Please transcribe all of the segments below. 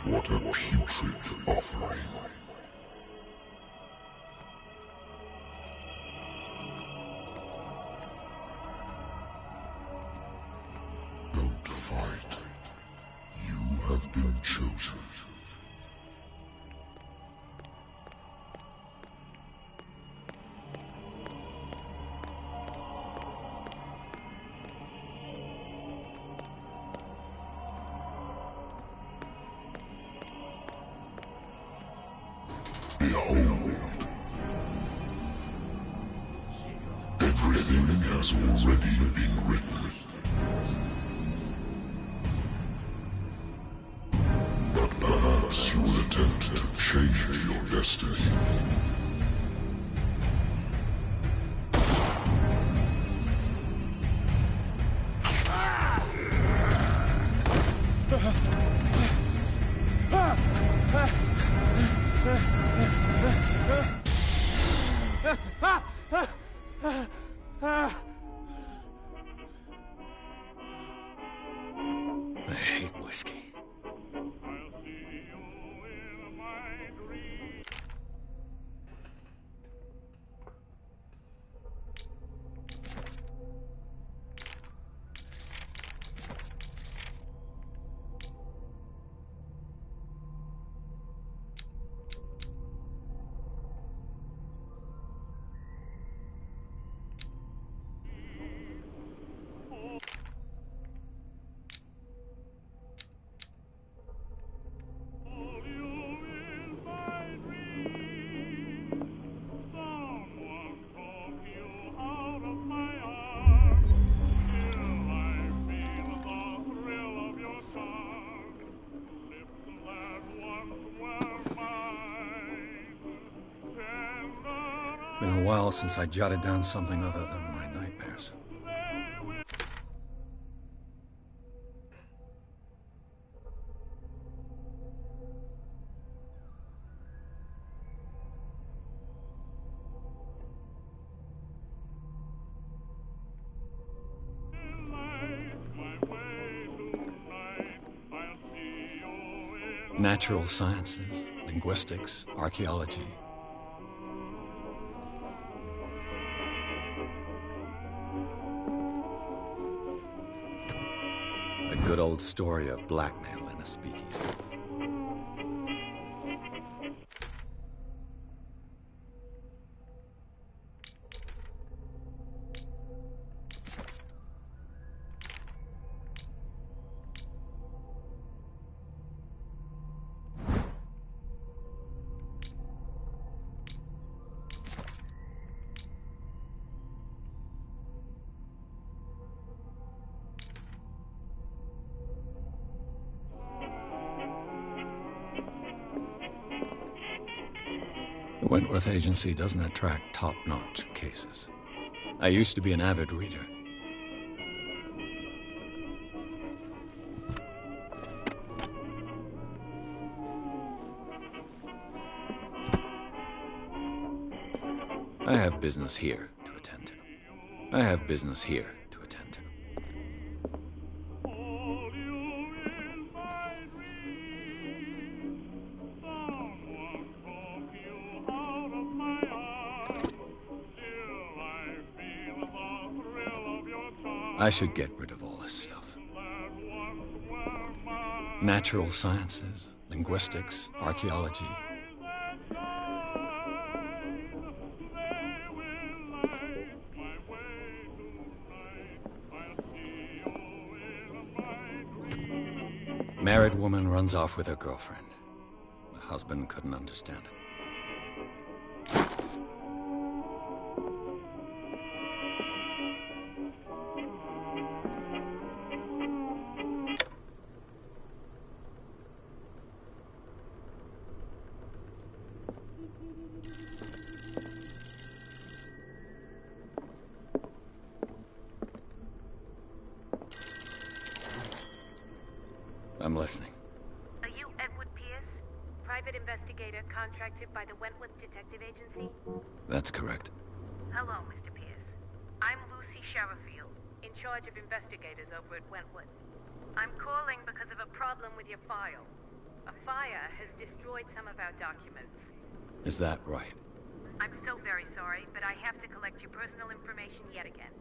What a putrid offering. Don't fight. You have been chosen. Behold. Everything has already been written. But perhaps you will attempt to change your destiny. I hate whiskey. Been a while since I jotted down something other than my nightmares. Natural sciences, linguistics, archaeology. A good old story of blackmail in a speakeasy. The Wentworth Agency doesn't attract top-notch cases. I used to be an avid reader. I have business here to attend to. I have business here to attend to. I should get rid of all this stuff. Natural sciences, linguistics, archaeology. Married woman runs off with her girlfriend. The husband couldn't understand it. I'm listening. Are you Edward Pierce, private investigator contracted by the Wentworth Detective Agency? That's correct. Hello, Mr. Pierce. I'm Lucy Sherifield, in charge of investigators over at Wentworth. I'm calling because of a problem with your file. A fire has destroyed some of our documents. Is that right? I'm so very sorry, but I have to collect your personal information yet again.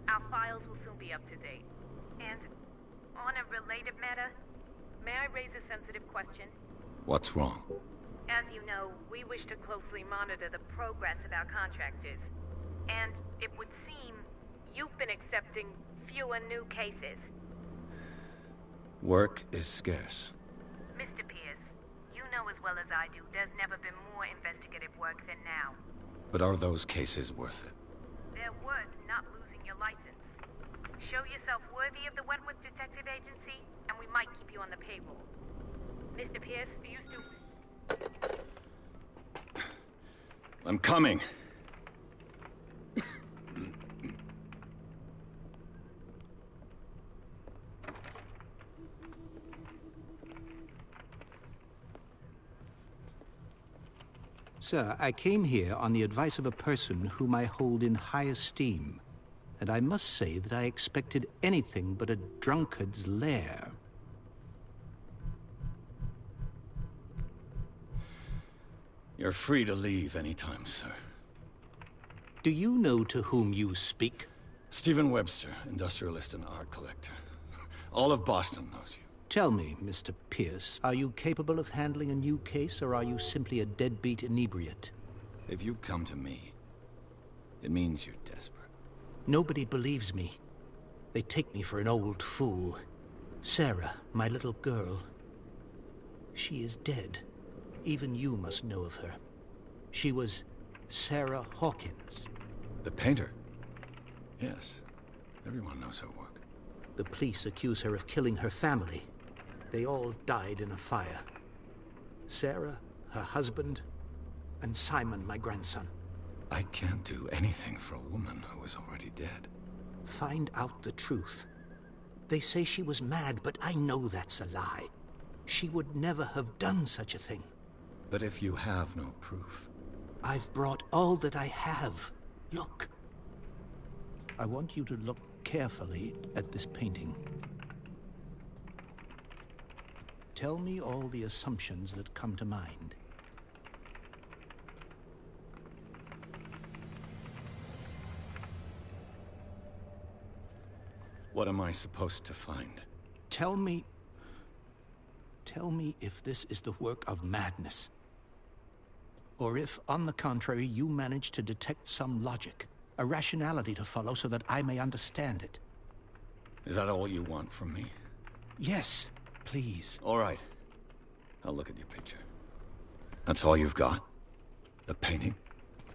Our files will soon be up to date. And on a related matter, may I raise a sensitive question? What's wrong? As you know, we wish to closely monitor the progress of our contractors. And it would seem you've been accepting fewer new cases. Work is scarce. Mr. Pierce, you know as well as I do, there's never been more investigative work than now. But are those cases worth it? They're worth not losing your license. Show yourself worthy of the Wentworth Detective Agency, and we might keep you on the payroll. Mr. Pierce, are you still... I'm coming. Sir, I came here on the advice of a person whom I hold in high esteem, and I must say that I expected anything but a drunkard's lair. You're free to leave anytime, sir. Do you know to whom you speak? Stephen Webster, industrialist and art collector. All of Boston knows you. Tell me, Mr. Pierce, are you capable of handling a new case, or are you simply a deadbeat inebriate? If you come to me, it means you're desperate. Nobody believes me. They take me for an old fool. Sarah, my little girl, she is dead. Even you must know of her. She was Sarah Hawkins. The painter? Yes. Everyone knows her work. The police accuse her of killing her family. They all died in a fire. Sarah, her husband, and Simon, my grandson. I can't do anything for a woman who is already dead. Find out the truth. They say she was mad, but I know that's a lie. She would never have done such a thing. But if you have no proof... I've brought all that I have. Look. I want you to look carefully at this painting. Tell me all the assumptions that come to mind. What am I supposed to find? Tell me if this is the work of madness. Or if, on the contrary, you manage to detect some logic, a rationality to follow so that I may understand it. Is that all you want from me? Yes, please. All right. I'll look at your picture. That's all you've got? The painting?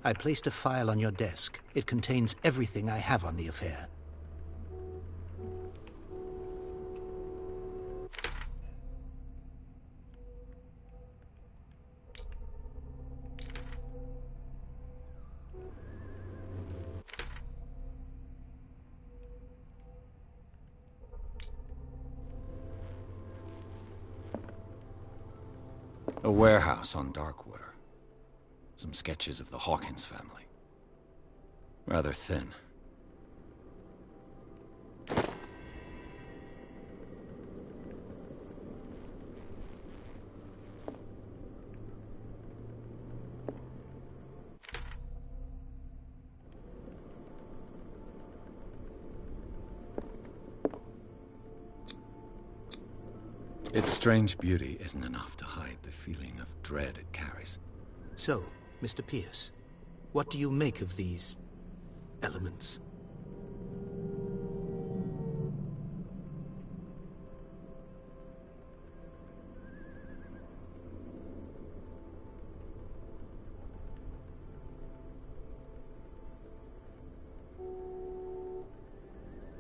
I placed a file on your desk. It contains everything I have on the affair. A warehouse on Darkwater. Some sketches of the Hawkins family. Rather thin. Its strange beauty isn't enough to hide the feeling of dread it carries. So, Mr. Pierce, what do you make of these elements?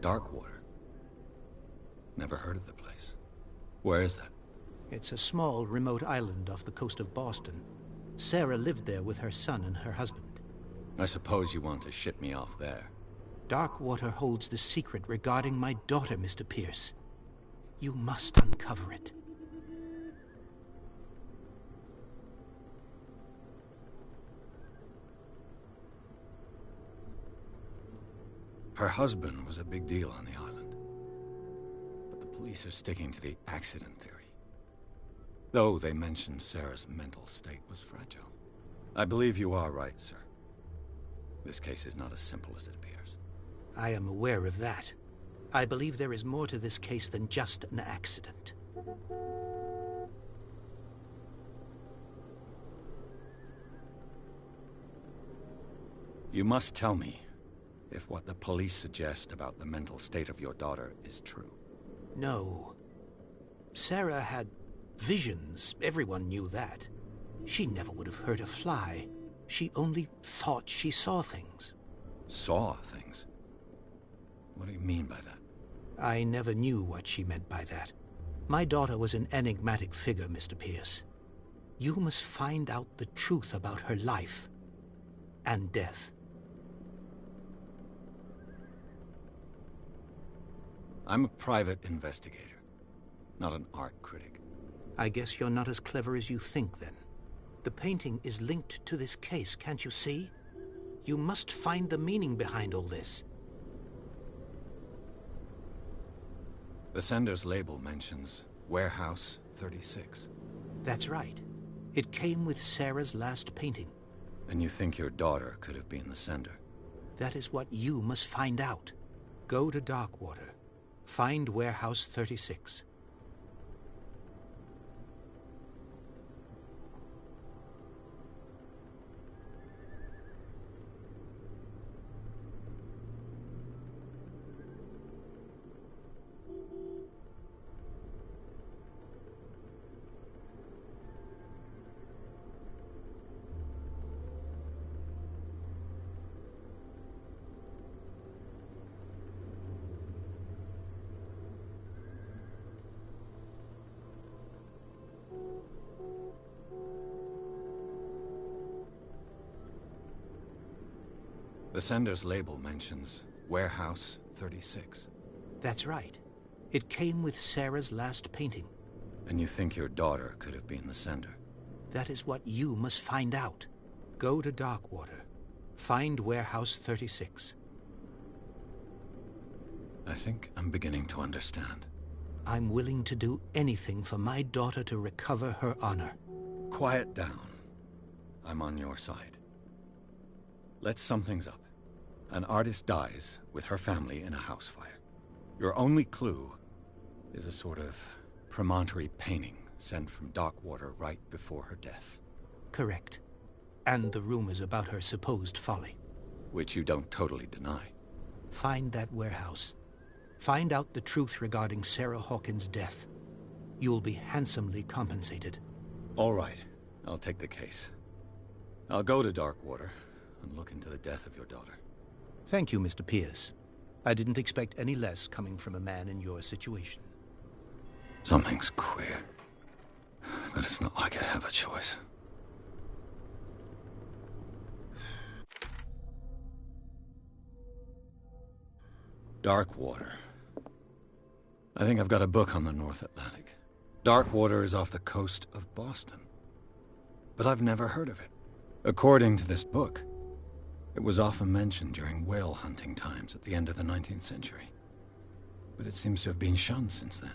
Darkwater? Never heard of the place. Where is that? It's a small, remote island off the coast of Boston. Sarah lived there with her son and her husband. I suppose you want to ship me off there. Darkwater holds the secret regarding my daughter, Mr. Pierce. You must uncover it. Her husband was a big deal on the island. But the police are sticking to the accident theory. Though they mentioned Sarah's mental state was fragile. I believe you are right, sir. This case is not as simple as it appears. I am aware of that. I believe there is more to this case than just an accident. You must tell me if what the police suggest about the mental state of your daughter is true. No. Sarah had visions. Everyone knew that. She never would have hurt a fly. She only thought she saw things. Saw things? What do you mean by that? I never knew what she meant by that. My daughter was an enigmatic figure, Mr. Pierce. You must find out the truth about her life and death. I'm a private investigator, not an art critic. I guess you're not as clever as you think, then. The painting is linked to this case, can't you see? You must find the meaning behind all this. The sender's label mentions Warehouse 36. That's right. It came with Sarah's last painting. And you think your daughter could have been the sender? That is what you must find out. Go to Darkwater. Find Warehouse 36. The sender's label mentions Warehouse 36. That's right. It came with Sarah's last painting. And you think your daughter could have been the sender? That is what you must find out. Go to Darkwater. Find Warehouse 36. I think I'm beginning to understand. I'm willing to do anything for my daughter to recover her honor. Quiet down. I'm on your side. Let's sum things up. An artist dies with her family in a house fire. Your only clue is a sort of promontory painting sent from Darkwater right before her death. Correct. And the rumors about her supposed folly. Which you don't totally deny. Find that warehouse. Find out the truth regarding Sarah Hawkins' death. You'll be handsomely compensated. All right. I'll take the case. I'll go to Darkwater and look into the death of your daughter. Thank you, Mr. Pierce. I didn't expect any less coming from a man in your situation. Something's queer. But it's not like I have a choice. Darkwater. I think I've got a book on the North Atlantic. Darkwater is off the coast of Boston. But I've never heard of it. According to this book, it was often mentioned during whale hunting times at the end of the 19th century. But it seems to have been shunned since then.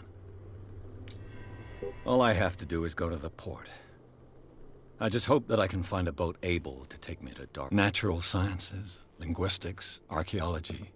All I have to do is go to the port. I just hope that I can find a boat able to take me to dark natural sciences, linguistics, archaeology.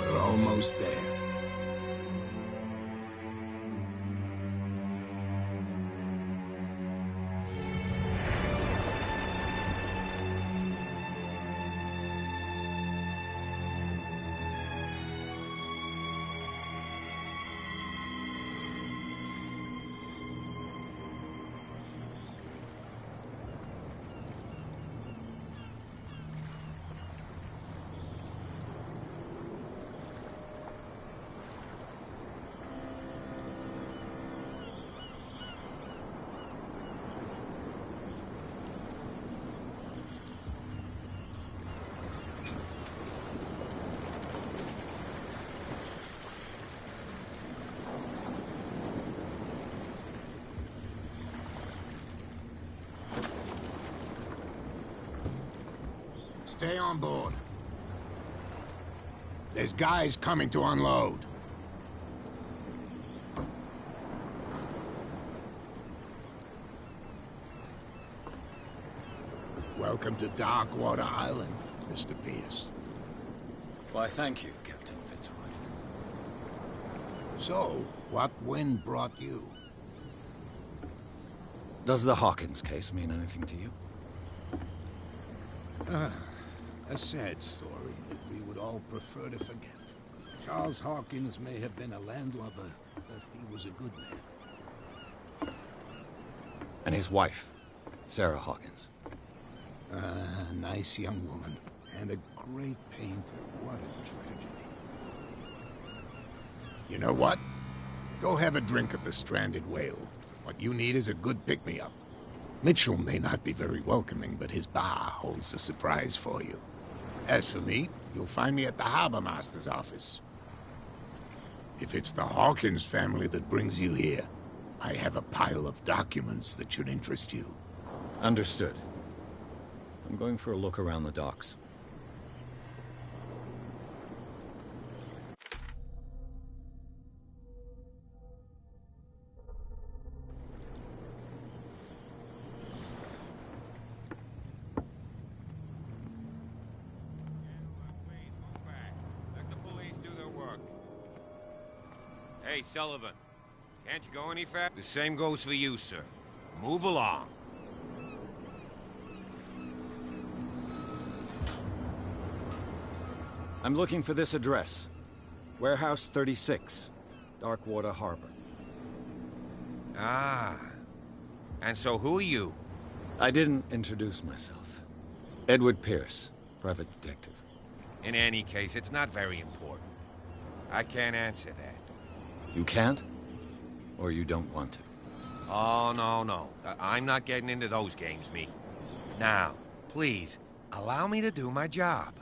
We're almost there. Stay on board. There's guys coming to unload. Welcome to Darkwater Island, Mr. Pierce. Why, thank you, Captain Fitzroy. So, what wind brought you? Does the Hawkins case mean anything to you? A sad story that we would all prefer to forget. Charles Hawkins may have been a landlubber, but he was a good man. And his wife, Sarah Hawkins. A nice young woman, and a great painter. What a tragedy. You know what? Go have a drink at the Stranded Whale. What you need is a good pick-me-up. Mitchell may not be very welcoming, but his bar holds a surprise for you. As for me, you'll find me at the Harbor Master's office. If it's the Hawkins family that brings you here, I have a pile of documents that should interest you. Understood. I'm going for a look around the docks. Hey, Sullivan. Can't you go any faster? The same goes for you, sir. Move along. I'm looking for this address. Warehouse 36, Darkwater Harbor. Ah. And so who are you? I didn't introduce myself. Edward Pierce, private detective. In any case, it's not very important. I can't answer that. You can't? Or you don't want to? Oh, no. I'm not getting into those games, me. Now, please, allow me to do my job.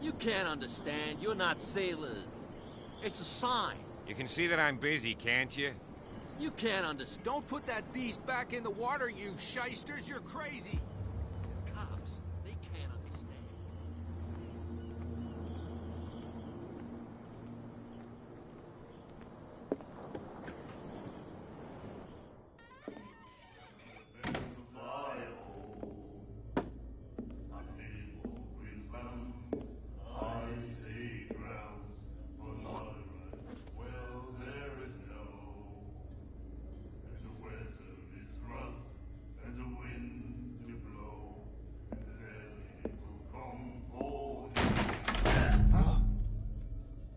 You can't understand. You're not sailors. It's a sign. You can see that I'm busy, can't you? You can't understand. Don't put that beast back in the water, you shysters. You're crazy. Cops, they can't understand.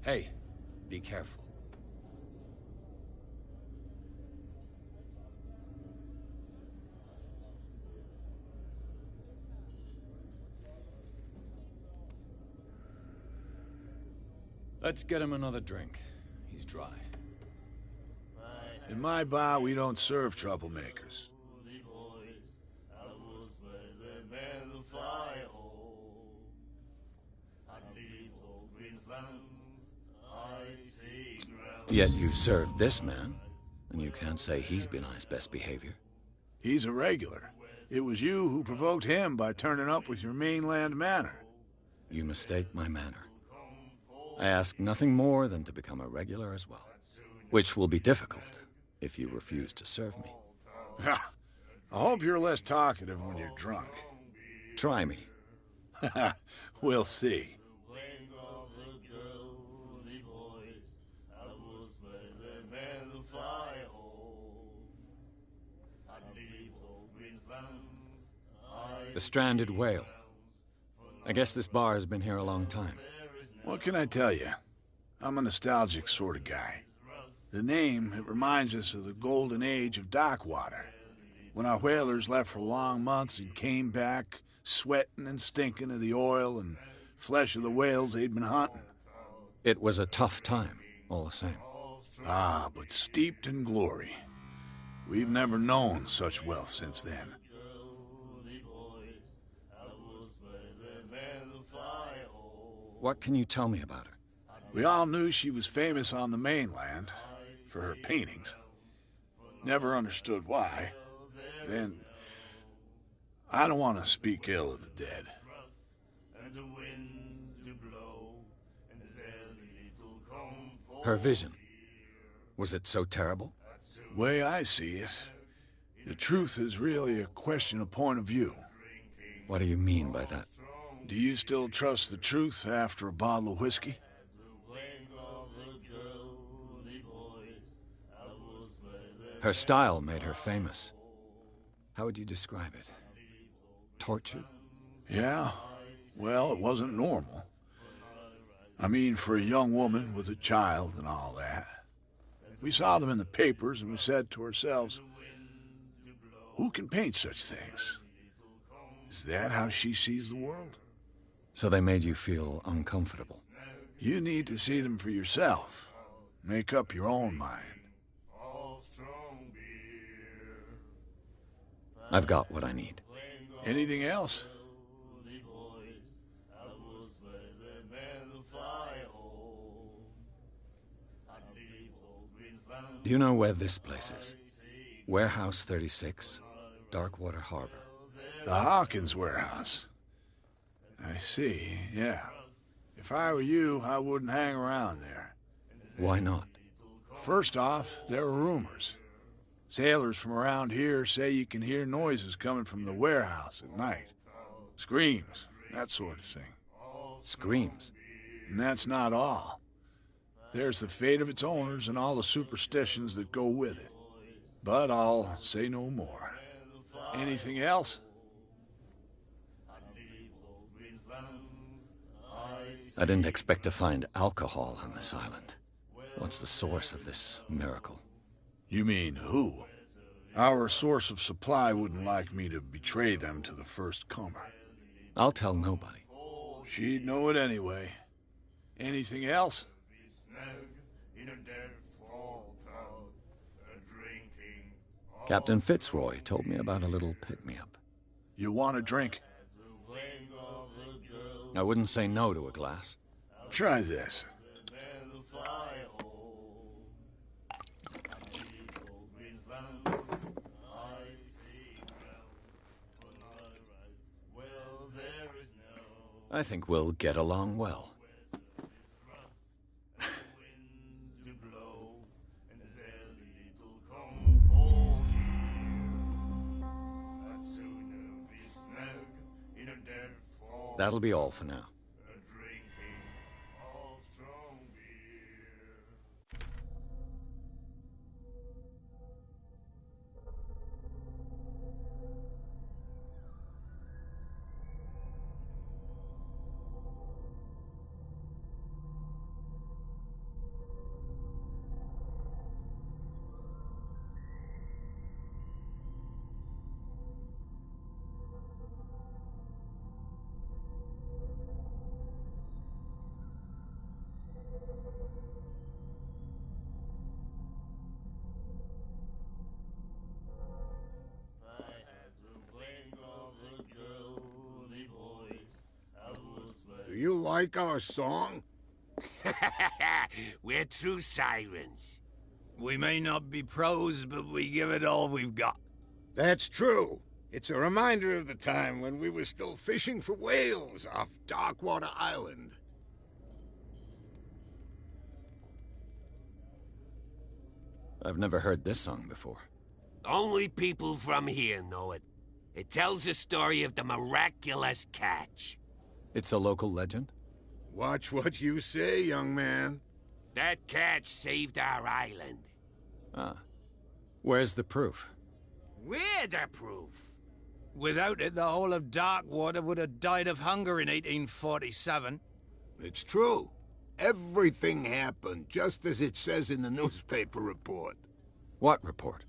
Hey, be careful. Let's get him another drink. He's dry. In my bar, we don't serve troublemakers. Yet you served this man, and you can't say he's been on his best behavior. He's a regular. It was you who provoked him by turning up with your mainland manner. You mistake my manner. I ask nothing more than to become a regular as well, which will be difficult if you refuse to serve me. I hope you're less talkative when you're drunk. Try me. We'll see. The stranded whale. I guess this bar has been here a long time. What can I tell you? I'm a nostalgic sort of guy. The name, it reminds us of the golden age of dock water. When our whalers left for long months and came back, sweating and stinking of the oil and flesh of the whales they'd been hunting. It was a tough time, all the same. Ah, but steeped in glory. We've never known such wealth since then. What can you tell me about her? We all knew she was famous on the mainland for her paintings. Never understood why. Then, I don't want to speak ill of the dead. Her vision. Was it so terrible? Way I see it, the truth is really a question of point of view. What do you mean by that? Do you still trust the truth after a bottle of whiskey? Her style made her famous. How would you describe it? Tortured? Yeah. Well, it wasn't normal. I mean, for a young woman with a child and all that. We saw them in the papers and we said to ourselves, who can paint such things? Is that how she sees the world? So they made you feel uncomfortable? You need to see them for yourself. Make up your own mind. I've got what I need. Anything else? Do you know where this place is? Warehouse 36, Darkwater Harbor. The Hawkins warehouse. I see, yeah. If I were you, I wouldn't hang around there. Why not? First off, there are rumors. Sailors from around here say you can hear noises coming from the warehouse at night. Screams, that sort of thing. Screams? And that's not all. There's the fate of its owners and all the superstitions that go with it. But I'll say no more. Anything else? I didn't expect to find alcohol on this island. What's the source of this miracle? You mean who? Our source of supply wouldn't like me to betray them to the first comer. I'll tell nobody. She'd know it anyway. Anything else? Captain Fitzroy told me about a little pick-me-up. You want a drink? I wouldn't say no to a glass. Try this. I think we'll get along well. That'll be all for now. Do you like our song? We're true sirens. We may not be pros, but we give it all we've got. That's true. It's a reminder of the time when we were still fishing for whales off Darkwater Island. I've never heard this song before. Only people from here know it. It tells the story of the miraculous catch. It's a local legend? Watch what you say, young man. That catch saved our island. Ah. Where's the proof? We're the proof. Without it, the whole of Darkwater would have died of hunger in 1847. It's true. Everything happened just as it says in the newspaper report. What report?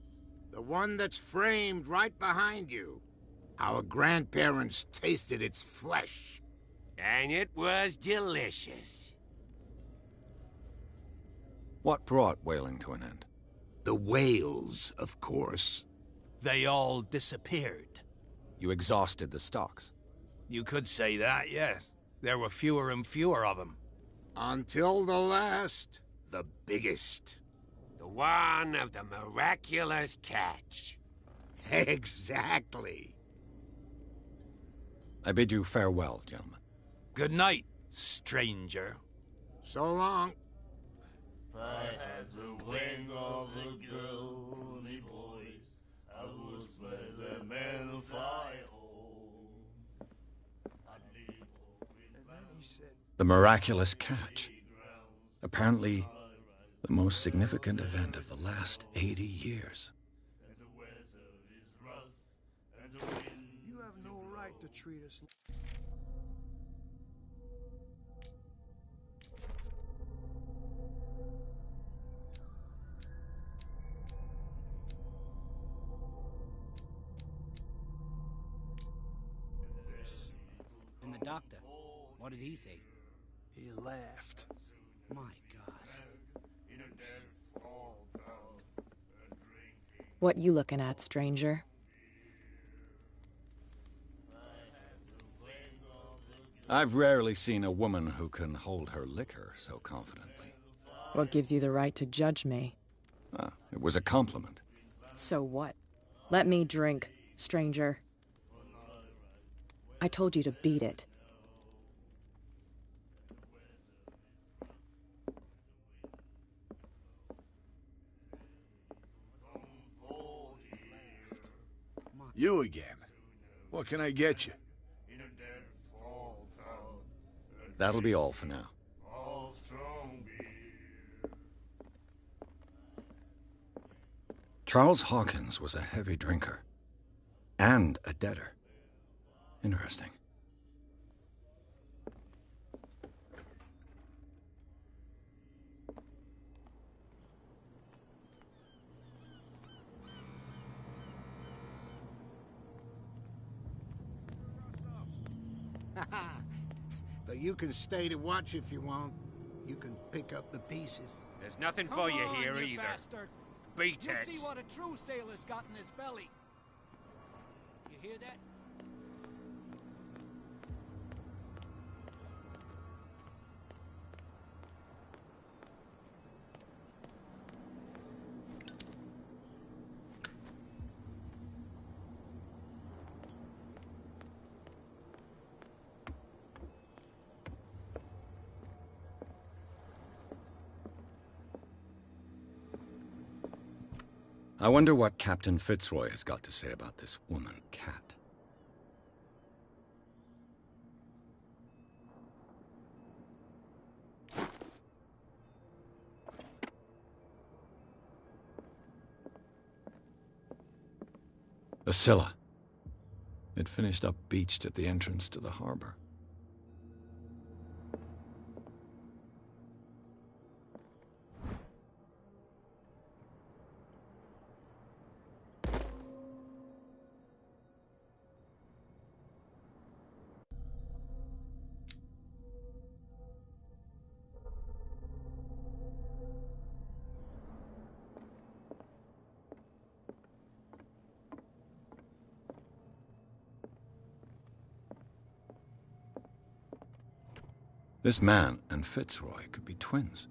The one that's framed right behind you. Our grandparents tasted its flesh. And it was delicious. What brought whaling to an end? The whales, of course. They all disappeared. You exhausted the stocks. You could say that, yes. There were fewer and fewer of them. Until the last, the biggest. The one of the miraculous catch. Exactly. I bid you farewell, gentlemen. Good night, stranger. So long. If I had the wings of the girly boys, I would spread a man to fly home. I'd leave The miraculous catch. Apparently, the most significant event of the last 80 years. You have no right to treat us. And the doctor, what did he say? He laughed. My God. What you looking at, stranger? I've rarely seen a woman who can hold her liquor so confidently. What gives you the right to judge me? Ah, it was a compliment. So what? Let me drink, stranger. I told you to beat it. You again. What can I get you? That'll be all for now. Charles Hawkins was a heavy drinker. And a debtor. Interesting. But you can stay to watch if you want. You can pick up the pieces. There's nothing for you here you either. bastard. Beat You it. see what a true sailor's got in his belly. You hear that? I wonder what Captain Fitzroy has got to say about this woman, Cat. The Scylla. It finished up beached at the entrance to the harbor. This man and Fitzroy could be twins.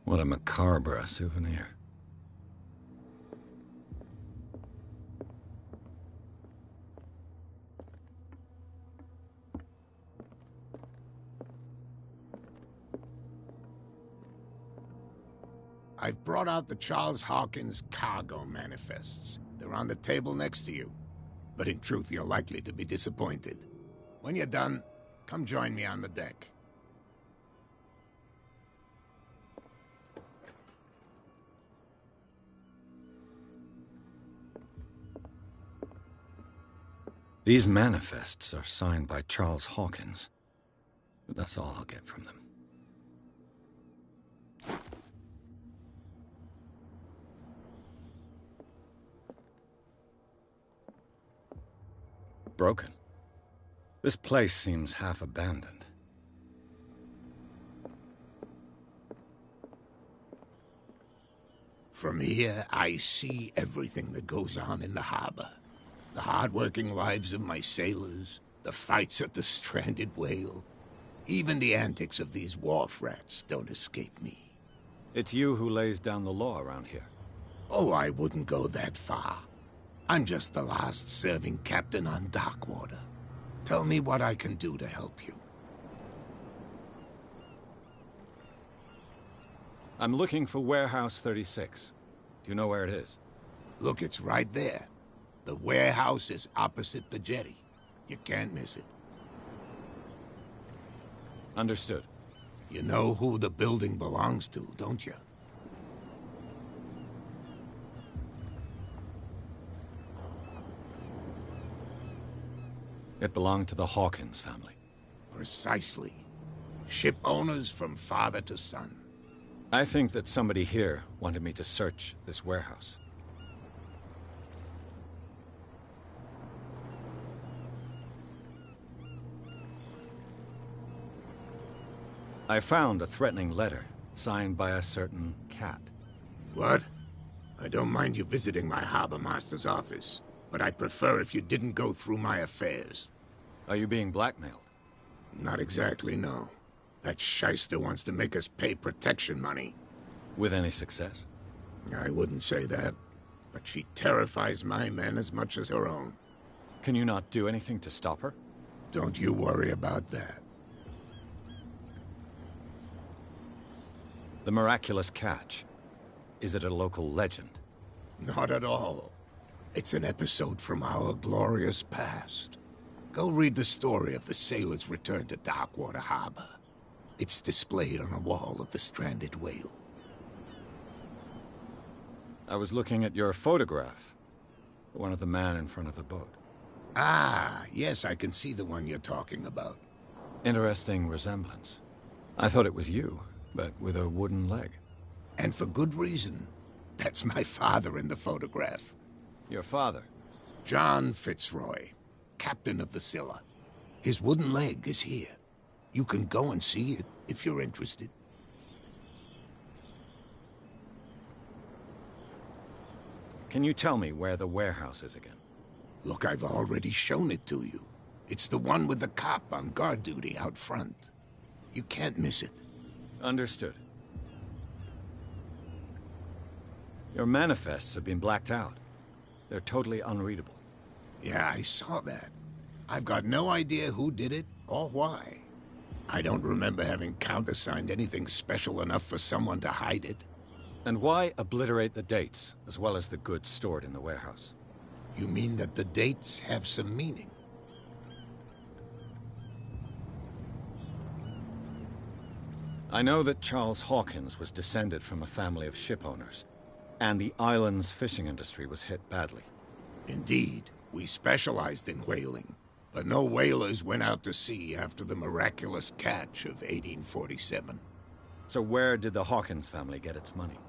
What a macabre souvenir. I've brought out the Charles Hawkins cargo manifests. They're on the table next to you. But in truth, you're likely to be disappointed. When you're done, come join me on the deck. These manifests are signed by Charles Hawkins, but that's all I'll get from them. Broken. This place seems half abandoned. From here, I see everything that goes on in the harbor. The hard-working lives of my sailors, the fights at the stranded whale. Even the antics of these wharf rats don't escape me. It's you who lays down the law around here. Oh, I wouldn't go that far. I'm just the last serving captain on Darkwater. Tell me what I can do to help you. I'm looking for Warehouse 36. Do you know where it is? Look, it's right there. The warehouse is opposite the jetty. You can't miss it. Understood. You know who the building belongs to, don't you? It belonged to the Hawkins family. Precisely. Ship owners from father to son. I think that somebody here wanted me to search this warehouse. I found a threatening letter signed by a certain cat. What? I don't mind you visiting my harbor master's office, but I'd prefer if you didn't go through my affairs. Are you being blackmailed? Not exactly, no. That shyster wants to make us pay protection money. With any success? I wouldn't say that, but she terrifies my men as much as her own. Can you not do anything to stop her? Don't you worry about that. The miraculous catch. Is it a local legend? Not at all. It's an episode from our glorious past. Go read the story of the sailor's return to Darkwater Harbor. It's displayed on a wall of the stranded whale. I was looking at your photograph. One of the man in front of the boat. Ah, yes, I can see the one you're talking about. Interesting resemblance. I thought it was you, but with a wooden leg. And for good reason. That's my father in the photograph. Your father? John Fitzroy, captain of the Scylla. His wooden leg is here. You can go and see it if you're interested. Can you tell me where the warehouse is again? Look, I've already shown it to you. It's the one with the cop on guard duty out front. You can't miss it. Understood. Your manifests have been blacked out. They're totally unreadable. Yeah, I saw that. I've got no idea who did it or why. I don't remember having countersigned anything special enough for someone to hide it. And why obliterate the dates, as well as the goods stored in the warehouse? You mean that the dates have some meaning? I know that Charles Hawkins was descended from a family of ship owners, and the island's fishing industry was hit badly. Indeed, we specialized in whaling, but no whalers went out to sea after the miraculous catch of 1847. So where did the Hawkins family get its money?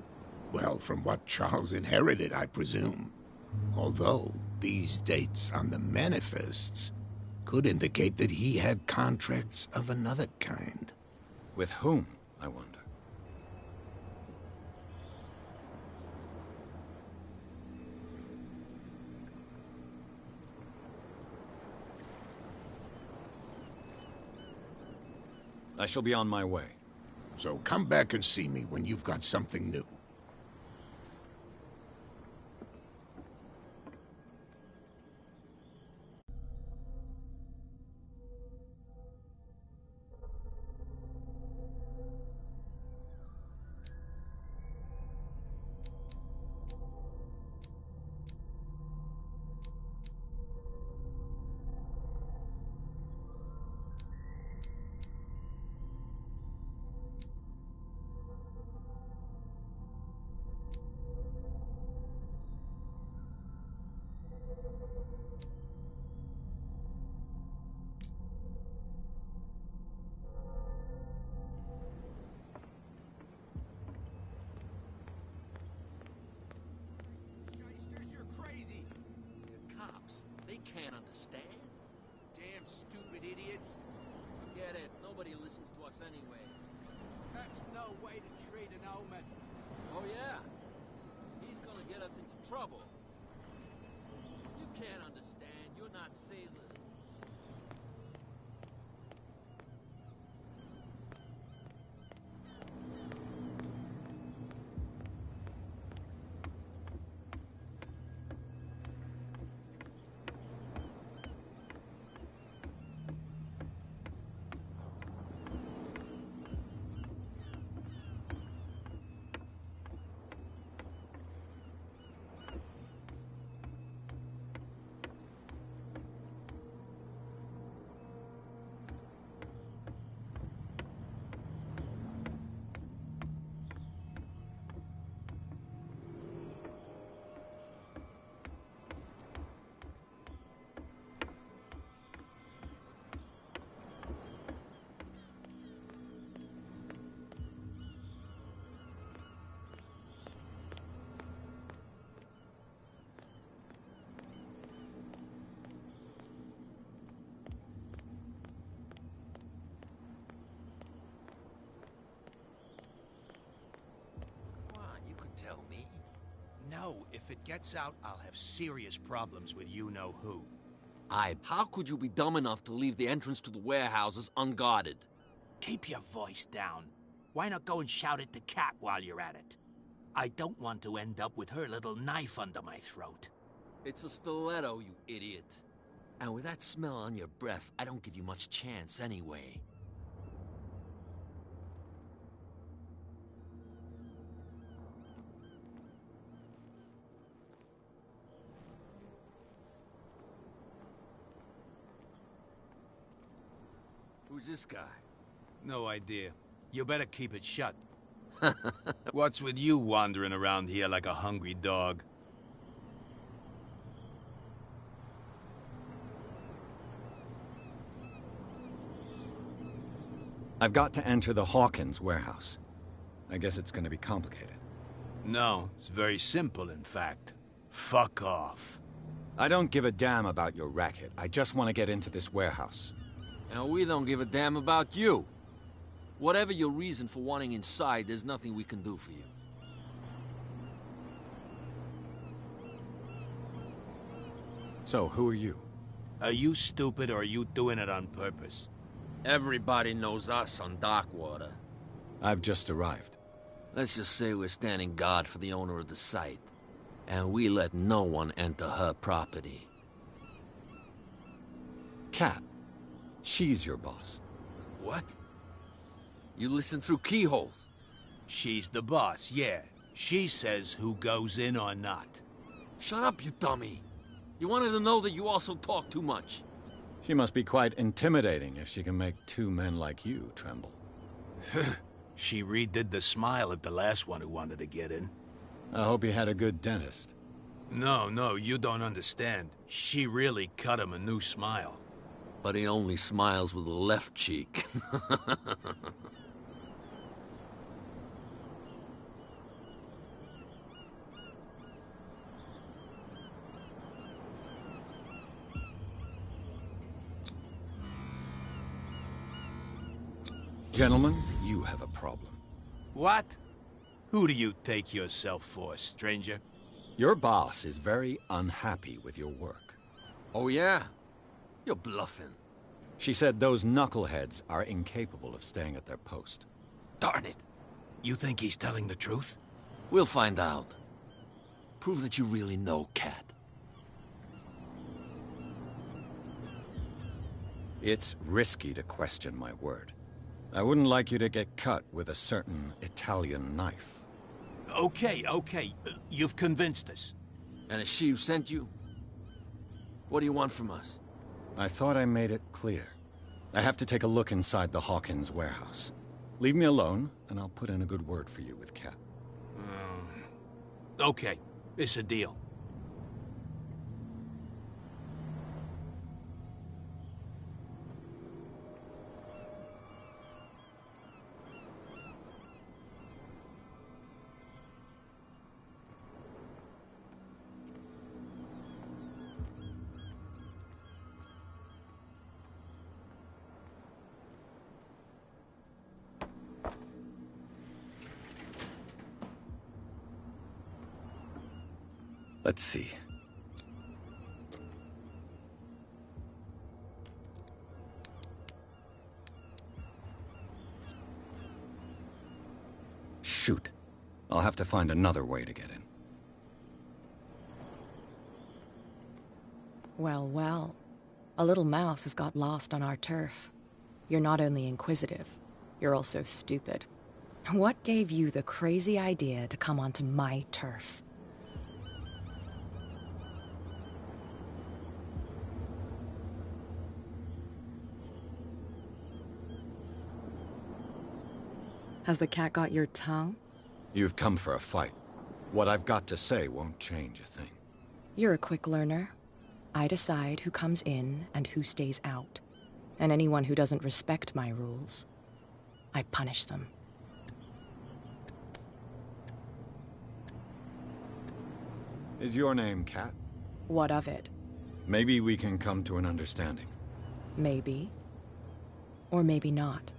Well, from what Charles inherited, I presume. Although, these dates on the manifests could indicate that he had contracts of another kind. With whom, I wonder? I shall be on my way. So come back and see me when you've got something new. understand? Damn stupid idiots. Forget it. Nobody listens to us anyway. That's no way to treat an omen. Oh, yeah? He's gonna get us into trouble. You can't understand. You're not sailors. Tell me. No, if it gets out, I'll have serious problems with you-know-who. How could you be dumb enough to leave the entrance to the warehouses unguarded? Keep your voice down. Why not go and shout at the cat while you're at it? I don't want to end up with her little knife under my throat. It's a stiletto, you idiot. And with that smell on your breath, I don't give you much chance anyway. Who's this guy? No idea. You better keep it shut. What's with you wandering around here like a hungry dog? I've got to enter the Hawkins warehouse. I guess it's gonna be complicated. No, it's very simple, in fact. Fuck off. I don't give a damn about your racket. I just want to get into this warehouse. And we don't give a damn about you. Whatever your reason for wanting inside, there's nothing we can do for you. So, who are you? Are you stupid or are you doing it on purpose? Everybody knows us on Darkwater. I've just arrived. Let's just say we're standing guard for the owner of the site. And we let no one enter her property. Kat. She's your boss. What? You listen through keyholes? She's the boss, yeah. She says who goes in or not. Shut up, you dummy. You wanted to know that you also talk too much. She must be quite intimidating if she can make two men like you tremble. She redid the smile of the last one who wanted to get in. I hope he had a good dentist. No, you don't understand. She really cut him a new smile. But he only smiles with the left cheek. Gentlemen, you have a problem. What? Who do you take yourself for, stranger? Your boss is very unhappy with your work. Oh, yeah? You're bluffing. She said those knuckleheads are incapable of staying at their post. Darn it. You think he's telling the truth? We'll find out. Prove that you really know Kat. It's risky to question my word. I wouldn't like you to get cut with a certain Italian knife. Okay. You've convinced us. And it's she who sent you? What do you want from us? I thought I made it clear. I have to take a look inside the Hawkins warehouse. Leave me alone, and I'll put in a good word for you with Kat. Okay, it's a deal. Let's see. Shoot. I'll have to find another way to get in. Well, well. A little mouse has got lost on our turf. You're not only inquisitive, you're also stupid. What gave you the crazy idea to come onto my turf? Has the cat got your tongue? You've come for a fight. What I've got to say won't change a thing. You're a quick learner. I decide who comes in and who stays out. And anyone who doesn't respect my rules, I punish them. Is your name Cat? What of it? Maybe we can come to an understanding. Maybe. Or maybe not.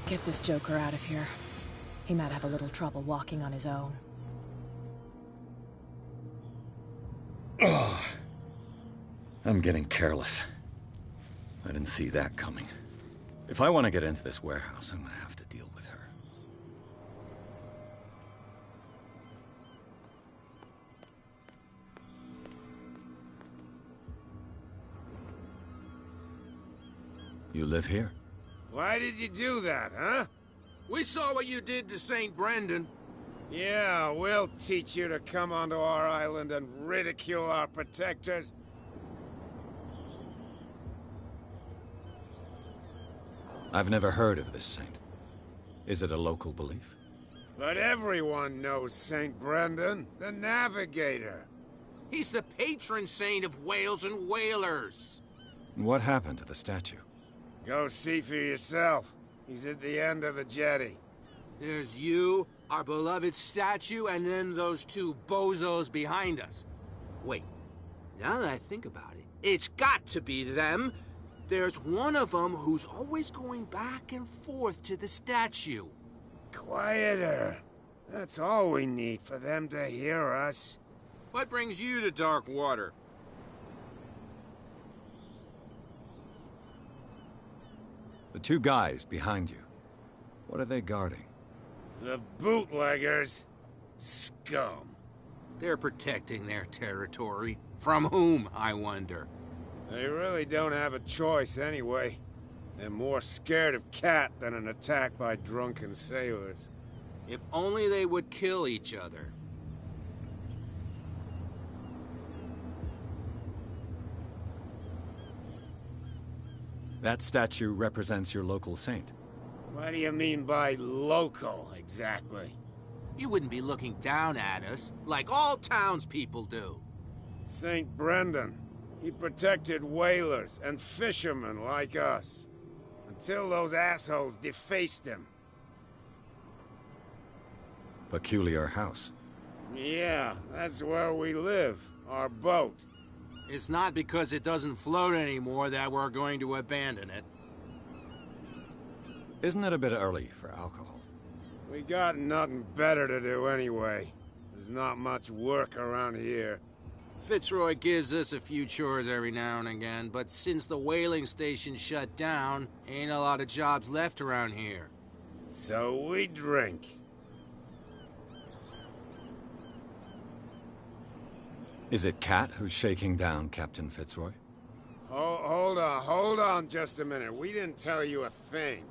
Get this joker out of here. He might have a little trouble walking on his own. Oh, I'm getting careless. I didn't see that coming. If I want to get into this warehouse, I'm gonna have to deal with her. You live here? Why did you do that, huh? We saw what you did to St. Brendan. Yeah, we'll teach you to come onto our island and ridicule our protectors. I've never heard of this saint. Is it a local belief? But everyone knows St. Brendan, the Navigator. He's the patron saint of whales and whalers. What happened to the statue? Go see for yourself. He's at the end of the jetty. There's you, our beloved statue, and then those two bozos behind us. Wait, now that I think about it, it's got to be them. There's one of them who's always going back and forth to the statue. Quieter. That's all we need for them to hear us. What brings you to dark water? The two guys behind you. What are they guarding? The bootleggers. Scum. They're protecting their territory. From whom, I wonder? They really don't have a choice anyway. They're more scared of Cat than an attack by drunken sailors. If only they would kill each other. That statue represents your local saint. What do you mean by local, exactly? You wouldn't be looking down at us, like all townspeople do. St. Brendan. He protected whalers and fishermen like us. Until those assholes defaced him. Peculiar house. Yeah, that's where we live. Our boat. It's not because it doesn't float anymore that we're going to abandon it. Isn't it a bit early for alcohol? We got nothing better to do anyway. There's not much work around here. Fitzroy gives us a few chores every now and again, but since the whaling station shut down, ain't a lot of jobs left around here. So we drink. Is it Cat who's shaking down Captain Fitzroy? Hold on just a minute. We didn't tell you a thing.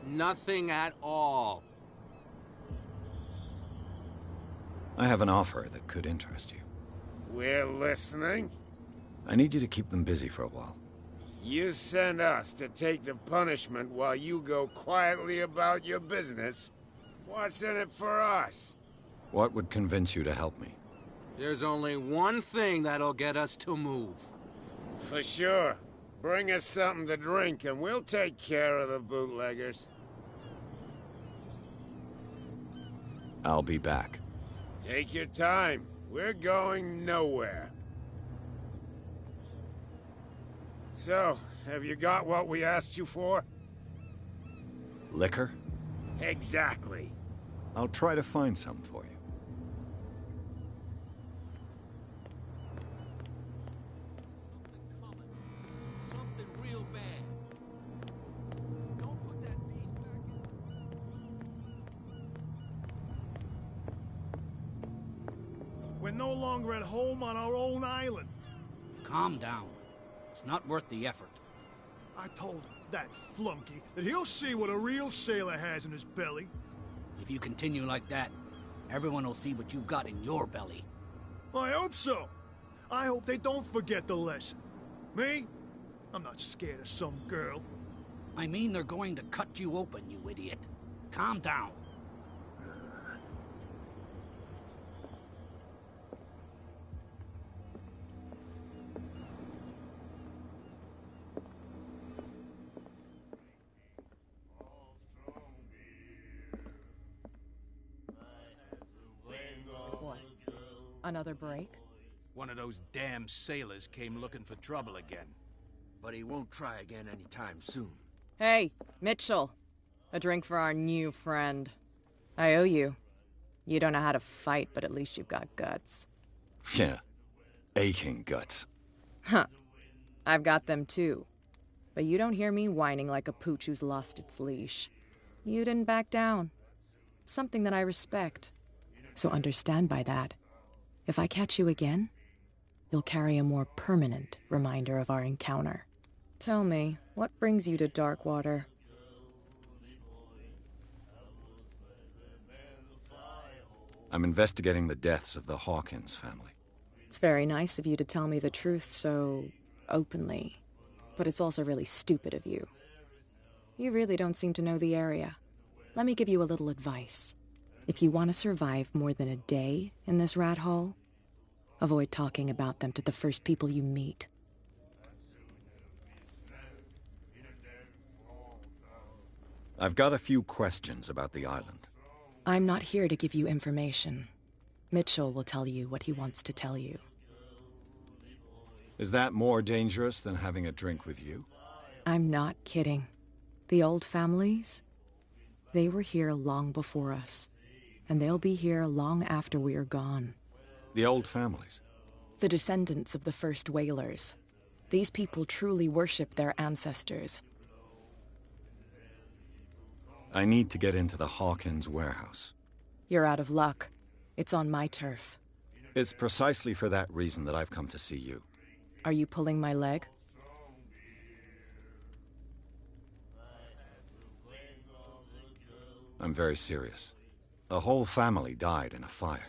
Nothing at all. I have an offer that could interest you. We're listening. I need you to keep them busy for a while. You send us to take the punishment while you go quietly about your business. What's in it for us? What would convince you to help me? There's only one thing that'll get us to move. For sure. Bring us something to drink and we'll take care of the bootleggers. I'll be back. Take your time. We're going nowhere. So, Have you got what we asked you for? Liquor? Exactly. I'll try to find some for you. Something real bad. Don't put that beast back in. We're no longer at home on our own island. Calm down. It's not worth the effort. I told him, that flunky, that he'll see what a real sailor has in his belly. If you continue like that, everyone will see what you've got in your belly. I hope so. I hope they don't forget the lesson. Me? I'm not scared of some girl. I mean, they're going to cut you open, you idiot. Calm down. Another break? One of those damn sailors came looking for trouble again. But he won't try again anytime soon. Hey, Mitchell. A drink for our new friend. I owe you. You don't know how to fight, but at least you've got guts. Yeah. Aching guts. Huh. I've got them too. But you don't hear me whining like a pooch who's lost its leash. You didn't back down. It's something that I respect. So understand by that. If I catch you again, you'll carry a more permanent reminder of our encounter. Tell me, what brings you to Darkwater? I'm investigating the deaths of the Hawkins family. It's very nice of you to tell me the truth so openly, but it's also really stupid of you. You really don't seem to know the area. Let me give you a little advice. If you want to survive more than a day in this rat hole, avoid talking about them to the first people you meet. I've got a few questions about the island. I'm not here to give you information. Mitchell will tell you what he wants to tell you. Is that more dangerous than having a drink with you? I'm not kidding. The old families, they were here long before us, and they'll be here long after we are gone. The old families? The descendants of the first whalers. These people truly worship their ancestors. I need to get into the Hawkins warehouse. You're out of luck. It's on my turf. It's precisely for that reason that I've come to see you. Are you pulling my leg? I'm very serious. A whole family died in a fire,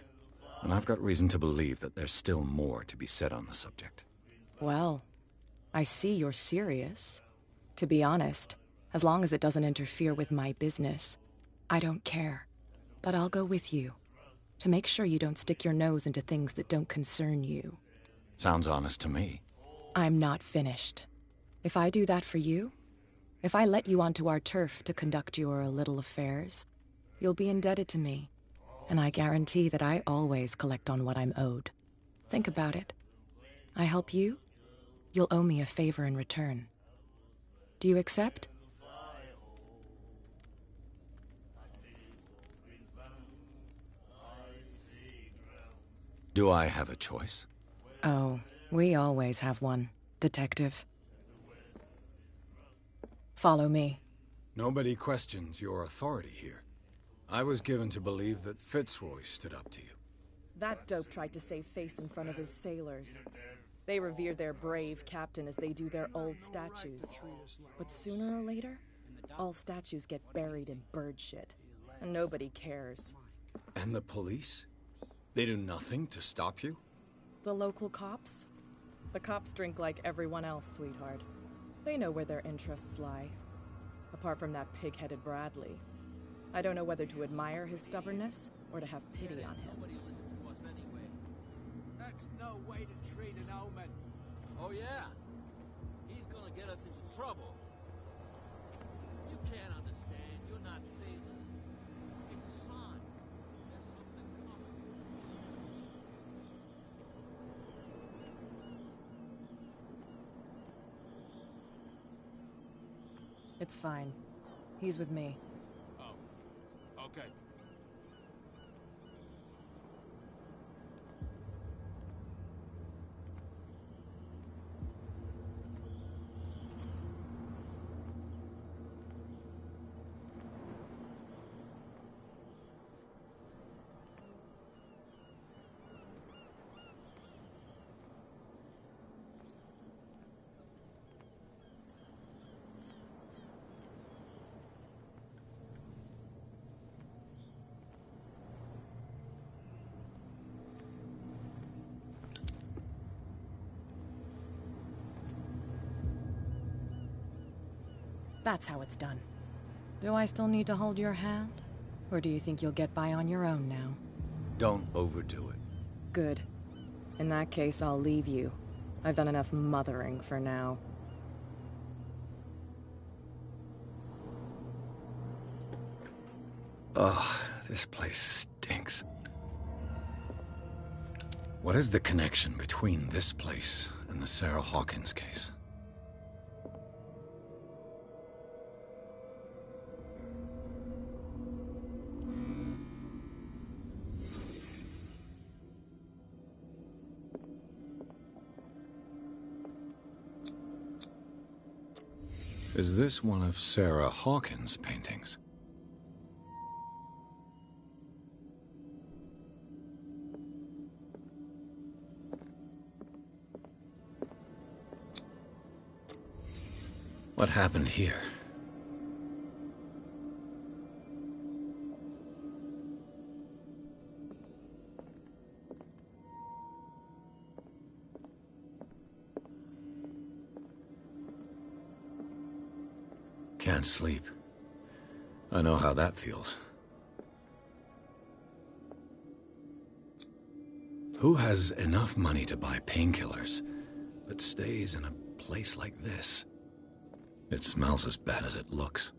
and I've got reason to believe that there's still more to be said on the subject. Well, I see you're serious. To be honest, as long as it doesn't interfere with my business, I don't care. But I'll go with you, to make sure you don't stick your nose into things that don't concern you. Sounds honest to me. I'm not finished. If I do that for you, if I let you onto our turf to conduct your little affairs, you'll be indebted to me, and I guarantee that I always collect on what I'm owed. Think about it. I help you, you'll owe me a favor in return. Do you accept? Do I have a choice? Oh, we always have one, Detective. Follow me. Nobody questions your authority here. I was given to believe that Fitzroy stood up to you. That dope tried to save face in front of his sailors. They revere their brave captain as they do their old statues. But sooner or later, all statues get buried in bird shit, and nobody cares. And the police? They do nothing to stop you? The local cops? The cops drink like everyone else, sweetheart. They know where their interests lie. Apart from that pig-headed Bradley. I don't know whether to admire his stubbornness or to have pity on him. Nobody listens to us anyway. That's no way to treat an omen. Oh yeah? He's gonna get us into trouble. You can't understand. You're not sailors. It's a sign. There's something coming. It's fine. He's with me. Oh, okay. That's how it's done. Do I still need to hold your hand? Or do you think you'll get by on your own now? Don't overdo it. Good. In that case, I'll leave you. I've done enough mothering for now. Ugh, this place stinks. What is the connection between this place and the Sarah Hawkins case? Is this one of Sarah Hawkins' paintings? What happened here? Can't sleep. I know how that feels. Who has enough money to buy painkillers, but stays in a place like this? It smells as bad as it looks.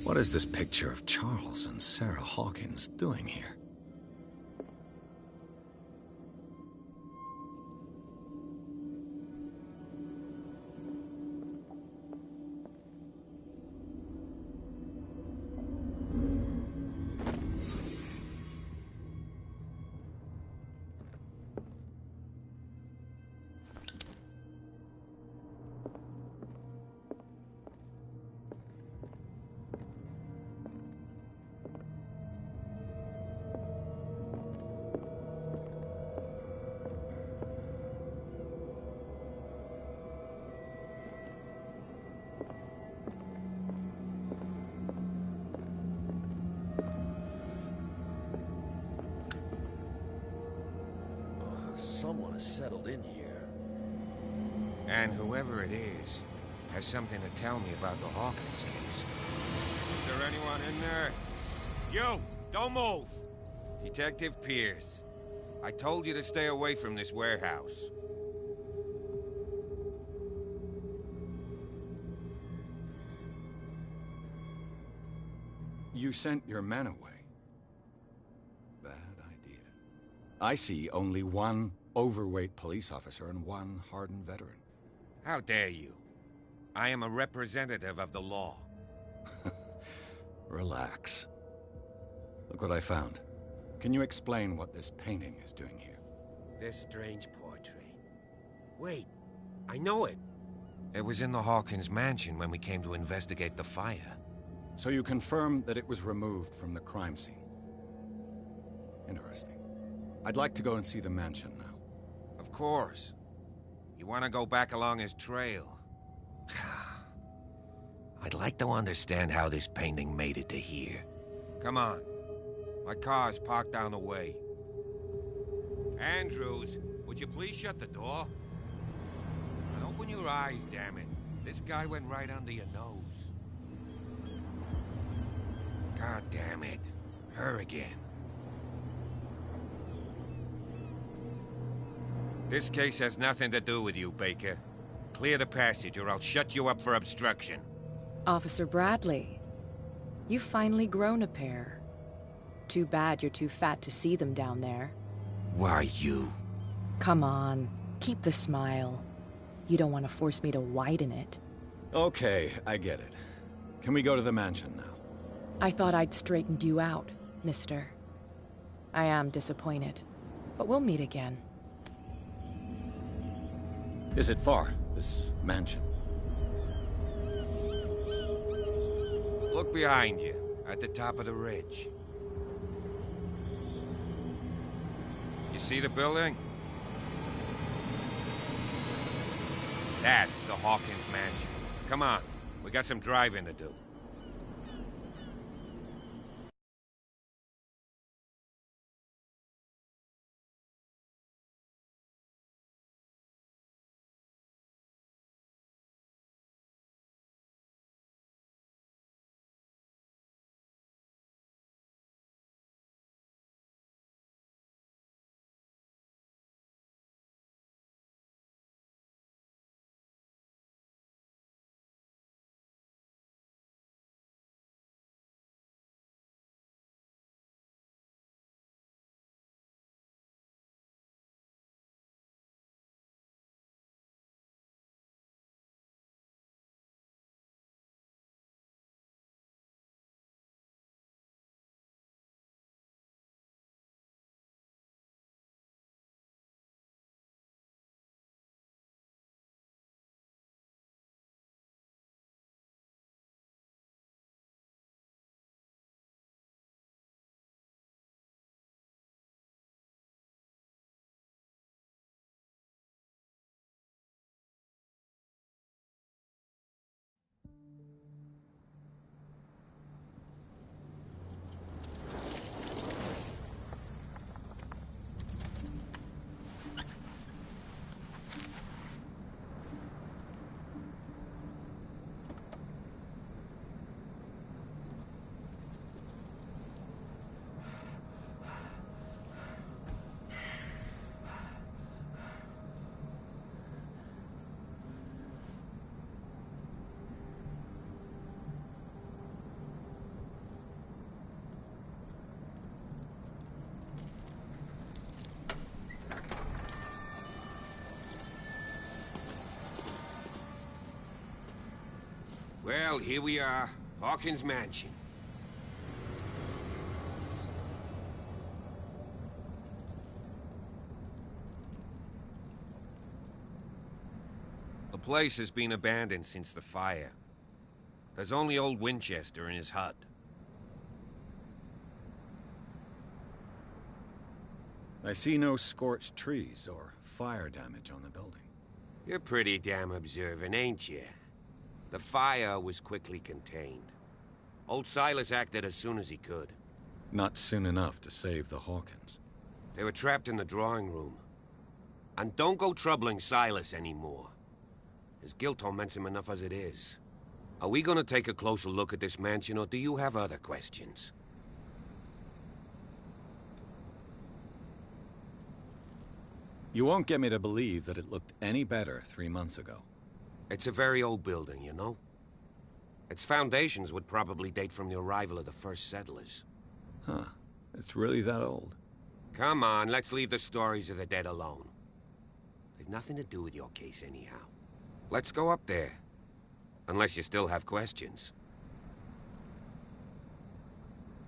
What is this picture of Charles and Sarah Hawkins doing here? Someone has settled in here. And whoever it is has something to tell me about the Hawkins case. Is there anyone in there? You! Don't move! Detective Pierce. I told you to stay away from this warehouse. You sent your men away. Bad idea. I see only one overweight police officer and one hardened veteran. How dare you? I am a representative of the law. Relax. Look what I found. Can you explain what this painting is doing here? This strange portrait. Wait, I know it. It was in the Hawkins mansion when we came to investigate the fire. So you confirm that it was removed from the crime scene. Interesting. I'd like to go and see the mansion now. Of course. You want to go back along his trail? I'd like to understand how this painting made it to here. Come on. My car's parked down the way. Andrews, would you please shut the door? And open your eyes, damn it. This guy went right under your nose. God damn it. Her again. This case has nothing to do with you, Baker. Clear the passage or I'll shut you up for obstruction. Officer Bradley, you've finally grown a pair. Too bad you're too fat to see them down there. Why, you? Come on, keep the smile. You don't want to force me to widen it. Okay, I get it. Can we go to the mansion now? I thought I'd straightened you out, mister. I am disappointed, but we'll meet again. Is it far, this mansion? Look behind you, at the top of the ridge. You see the building? That's the Hawkins mansion. Come on, we got some driving to do. Well, here we are, Hawkins Mansion. The place has been abandoned since the fire. There's only old Winchester in his hut. I see no scorched trees or fire damage on the building. You're pretty damn observant, ain't you? The fire was quickly contained. Old Silas acted as soon as he could. Not soon enough to save the Hawkins. They were trapped in the drawing room. And don't go troubling Silas anymore. His guilt torments him enough as it is. Are we gonna take a closer look at this mansion, or do you have other questions? You won't get me to believe that it looked any better 3 months ago. It's a very old building, you know? Its foundations would probably date from the arrival of the first settlers. Huh. It's really that old. Come on, let's leave the stories of the dead alone. They've nothing to do with your case anyhow. Let's go up there. Unless you still have questions.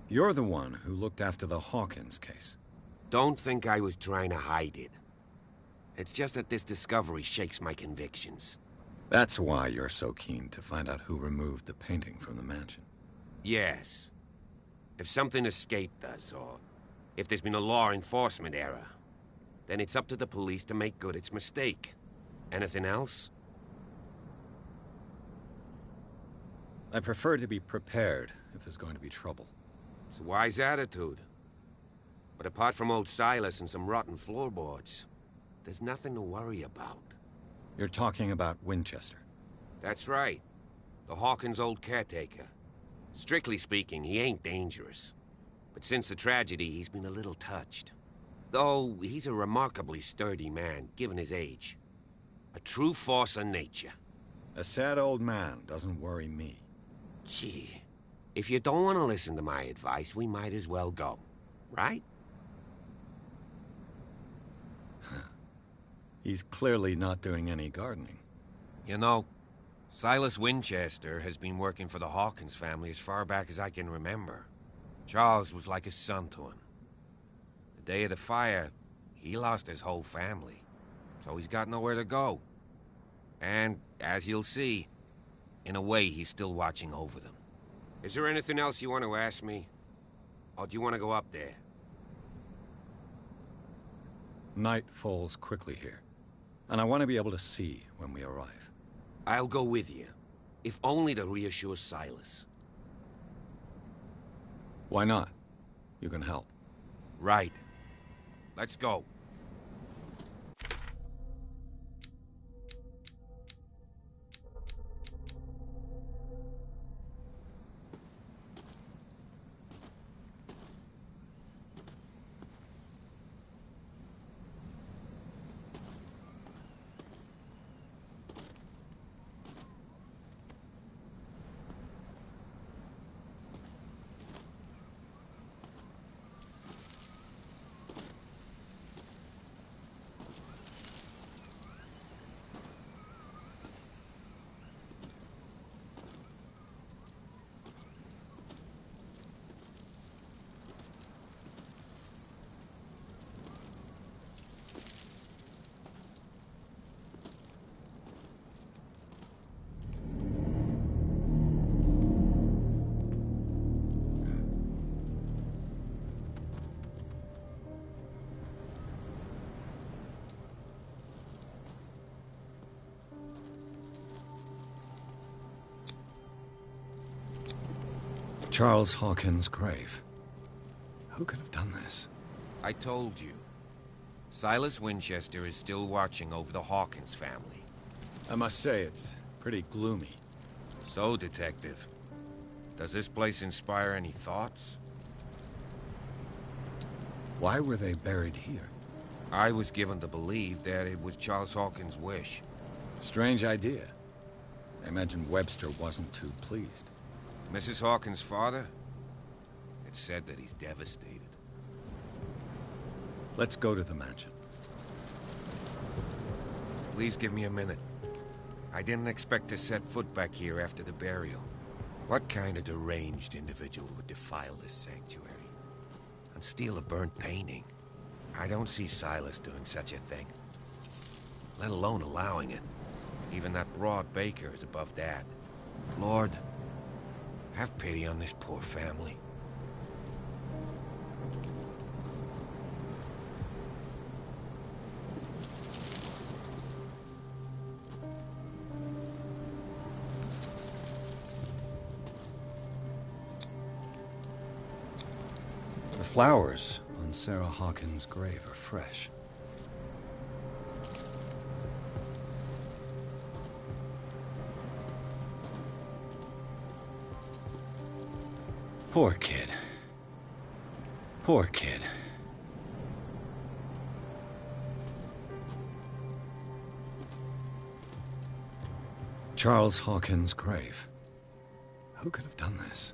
You're the one who looked after the Hawkins case. Don't think I was trying to hide it. It's just that this discovery shakes my convictions. That's why you're so keen to find out who removed the painting from the mansion. Yes. If something escaped us, or if there's been a law enforcement error, then it's up to the police to make good its mistake. Anything else? I prefer to be prepared if there's going to be trouble. It's a wise attitude. But apart from old Silas and some rotten floorboards, there's nothing to worry about. You're talking about Winchester. That's right. The Hawkins' old caretaker. Strictly speaking, he ain't dangerous. But since the tragedy, he's been a little touched. Though, he's a remarkably sturdy man, given his age. A true force of nature. A sad old man doesn't worry me. Gee, if you don't want to listen to my advice, we might as well go, right? He's clearly not doing any gardening. You know, Silas Winchester has been working for the Hawkins family as far back as I can remember. Charles was like a son to him. The day of the fire, he lost his whole family, so he's got nowhere to go. And, as you'll see, in a way, he's still watching over them. Is there anything else you want to ask me? Or do you want to go up there? Night falls quickly here, and I want to be able to see when we arrive. I'll go with you, if only to reassure Silas. Why not? You can help. Right. Let's go. Charles Hawkins' grave. Who could have done this? I told you. Silas Winchester is still watching over the Hawkins family. I must say, it's pretty gloomy. So, Detective, does this place inspire any thoughts? Why were they buried here? I was given to believe that it was Charles Hawkins' wish. Strange idea. I imagine Webster wasn't too pleased. Mrs. Hawkins' father? It's said that he's devastated. Let's go to the mansion. Please give me a minute. I didn't expect to set foot back here after the burial. What kind of deranged individual would defile this sanctuary? And steal a burnt painting? I don't see Silas doing such a thing. Let alone allowing it. Even that broad baker is above that. Lord, have pity on this poor family. The flowers on Sarah Hawkins' grave are fresh. Poor kid. Poor kid. Charles Hawkins' grave. Who could have done this?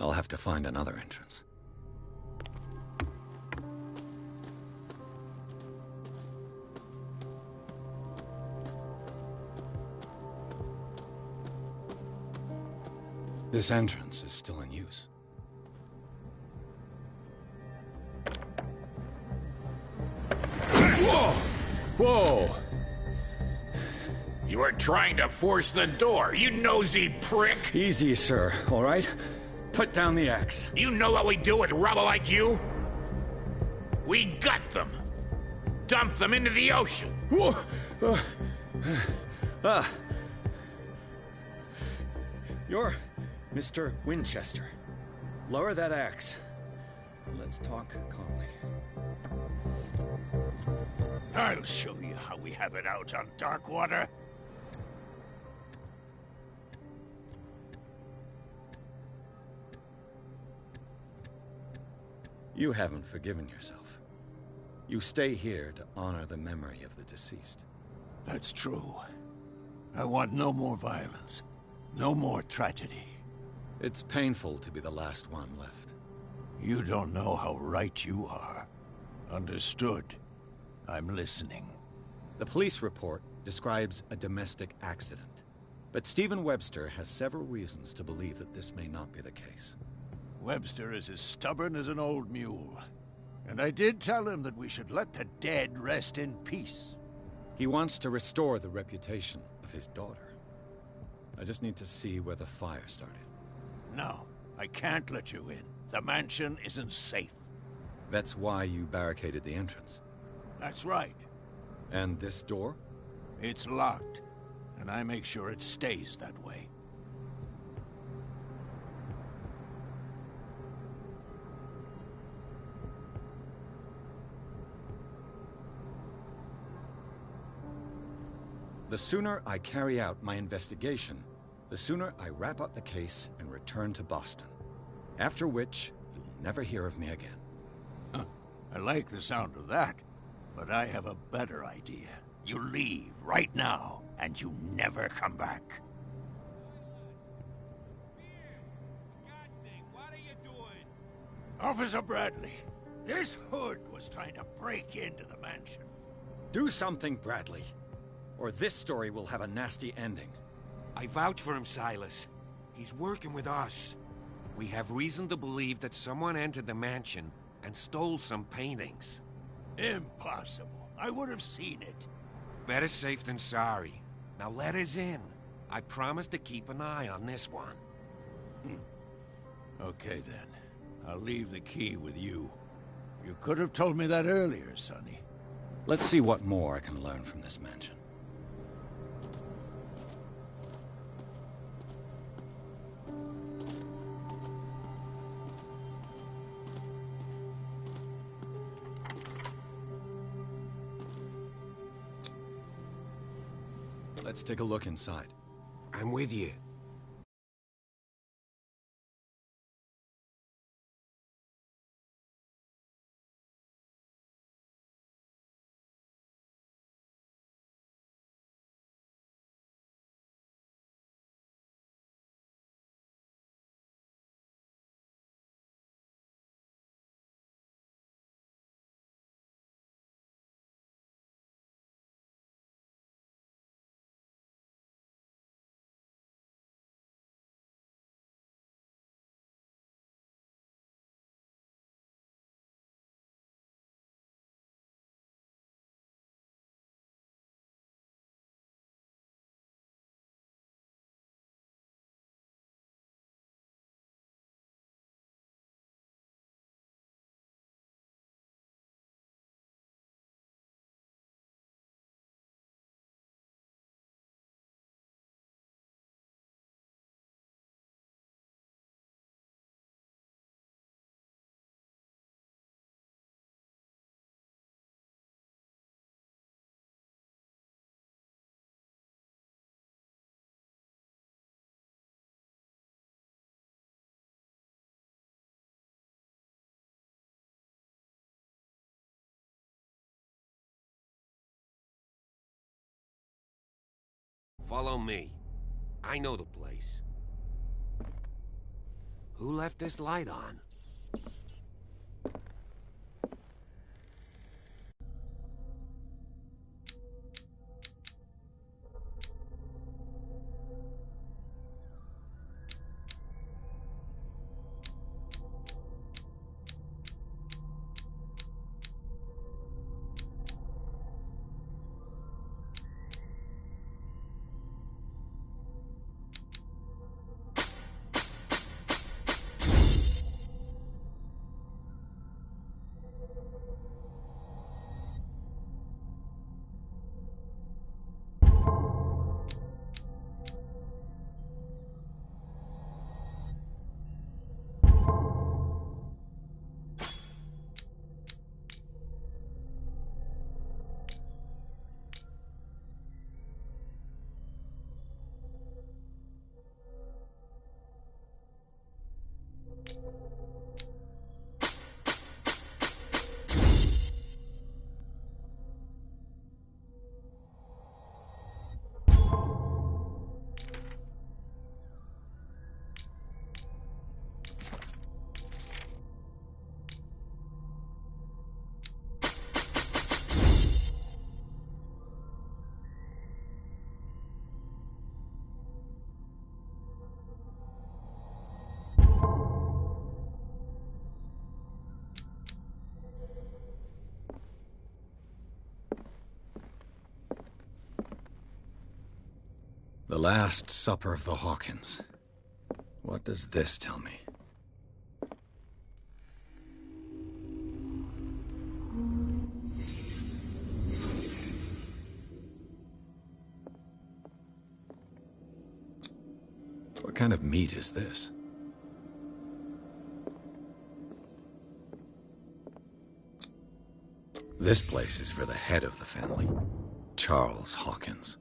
I'll have to find another entrance. This entrance is still in use. Whoa! Whoa! You were trying to force the door, you nosy prick! Easy, sir, all right? Put down the axe. You know what we do with rubble like you? We gut them. Dump them into the ocean. Whoa! You're Mr. Winchester. Lower that axe. Let's talk calmly. I'll show you how we have it out on dark water. You haven't forgiven yourself. You stay here to honor the memory of the deceased. That's true. I want no more violence. No more tragedy. It's painful to be the last one left. You don't know how right you are. Understood. I'm listening. The police report describes a domestic accident. But Stephen Webster has several reasons to believe that this may not be the case. Webster is as stubborn as an old mule. And I did tell him that we should let the dead rest in peace. He wants to restore the reputation of his daughter. I just need to see where the fire started. No, I can't let you in. The mansion isn't safe. That's why you barricaded the entrance. That's right. And this door? It's locked, and I make sure it stays that way. The sooner I carry out my investigation, the sooner I wrap up the case and return to Boston. After which, you'll never hear of me again. Huh. I like the sound of that, but I have a better idea. You leave right now, and you never come back. Officer Bradley, this hood was trying to break into the mansion. Do something, Bradley, or this story will have a nasty ending. I vouch for him, Silas. He's working with us. We have reason to believe that someone entered the mansion and stole some paintings. Impossible. I would have seen it. Better safe than sorry. Now let us in. I promise to keep an eye on this one. Okay, then. I'll leave the key with you. You could have told me that earlier, Sonny. Let's see what more I can learn from this mansion. Let's take a look inside. I'm with you. Follow me. I know the place. Who left this light on? The Last Supper of the Hawkins. What does this tell me? What kind of meat is this? This place is for the head of the family, Charles Hawkins.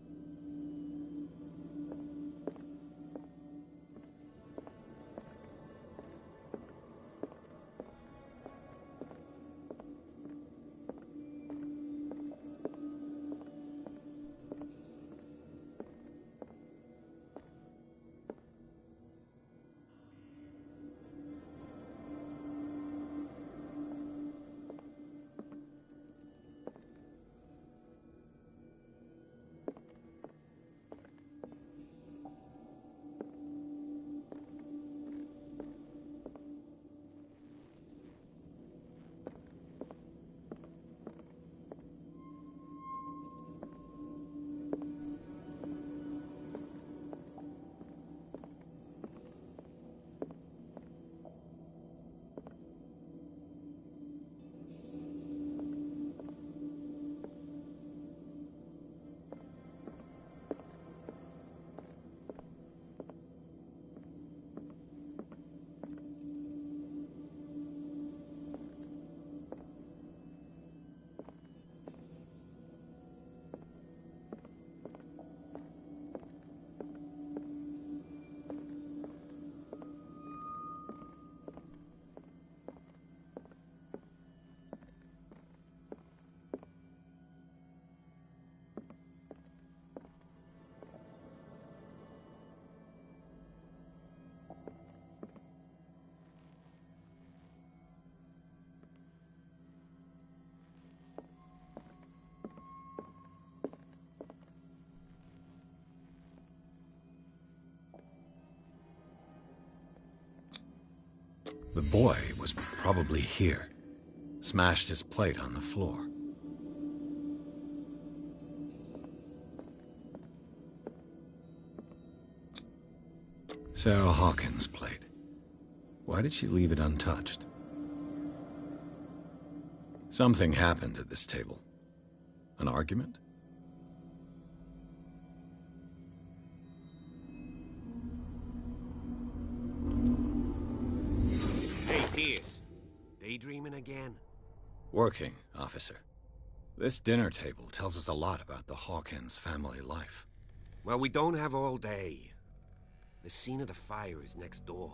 The boy was probably here. Smashed his plate on the floor. Sarah Hawkins' plate. Why did she leave it untouched? Something happened at this table. An argument? Hey, Pierce. Daydreaming again? Working, officer. This dinner table tells us a lot about the Hawkins family life. Well, we don't have all day. The scene of the fire is next door.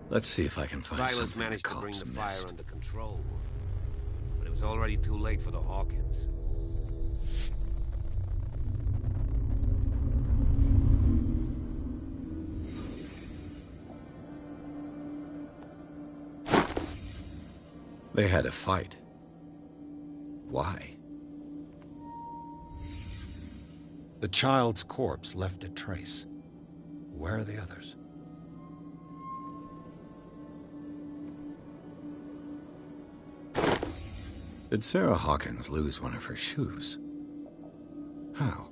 Let's see if I can find Silas something managed the to bring cops the fire missed. under control, but it was already too late for the Hawkins. They had a fight. Why? The child's corpse left a trace. Where are the others? Did Sarah Hawkins lose one of her shoes? How?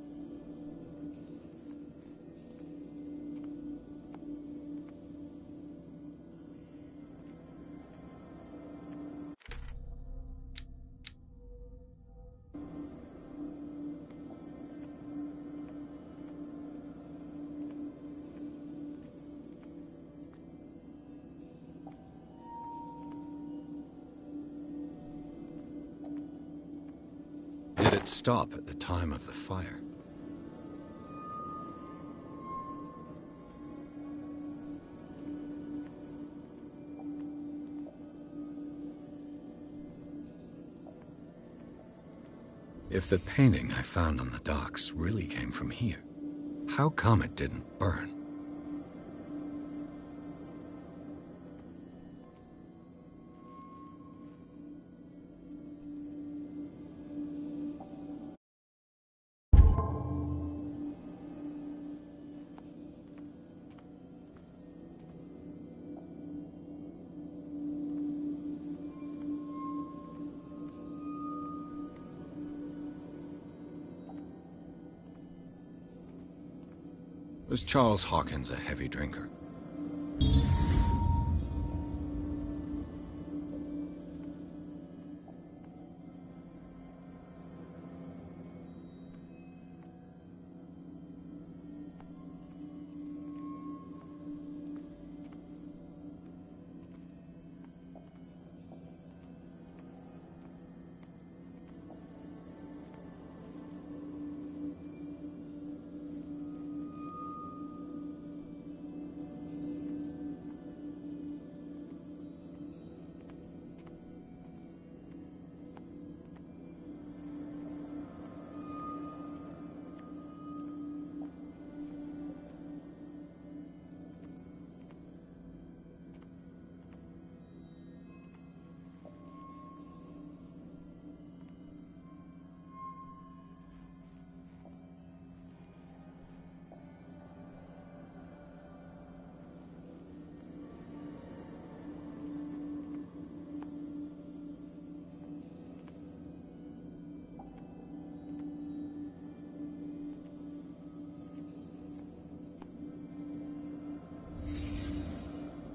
Did it stop at the time of the fire? If the painting I found on the docks really came from here, how come it didn't burn? Was Charles Hawkins a heavy drinker?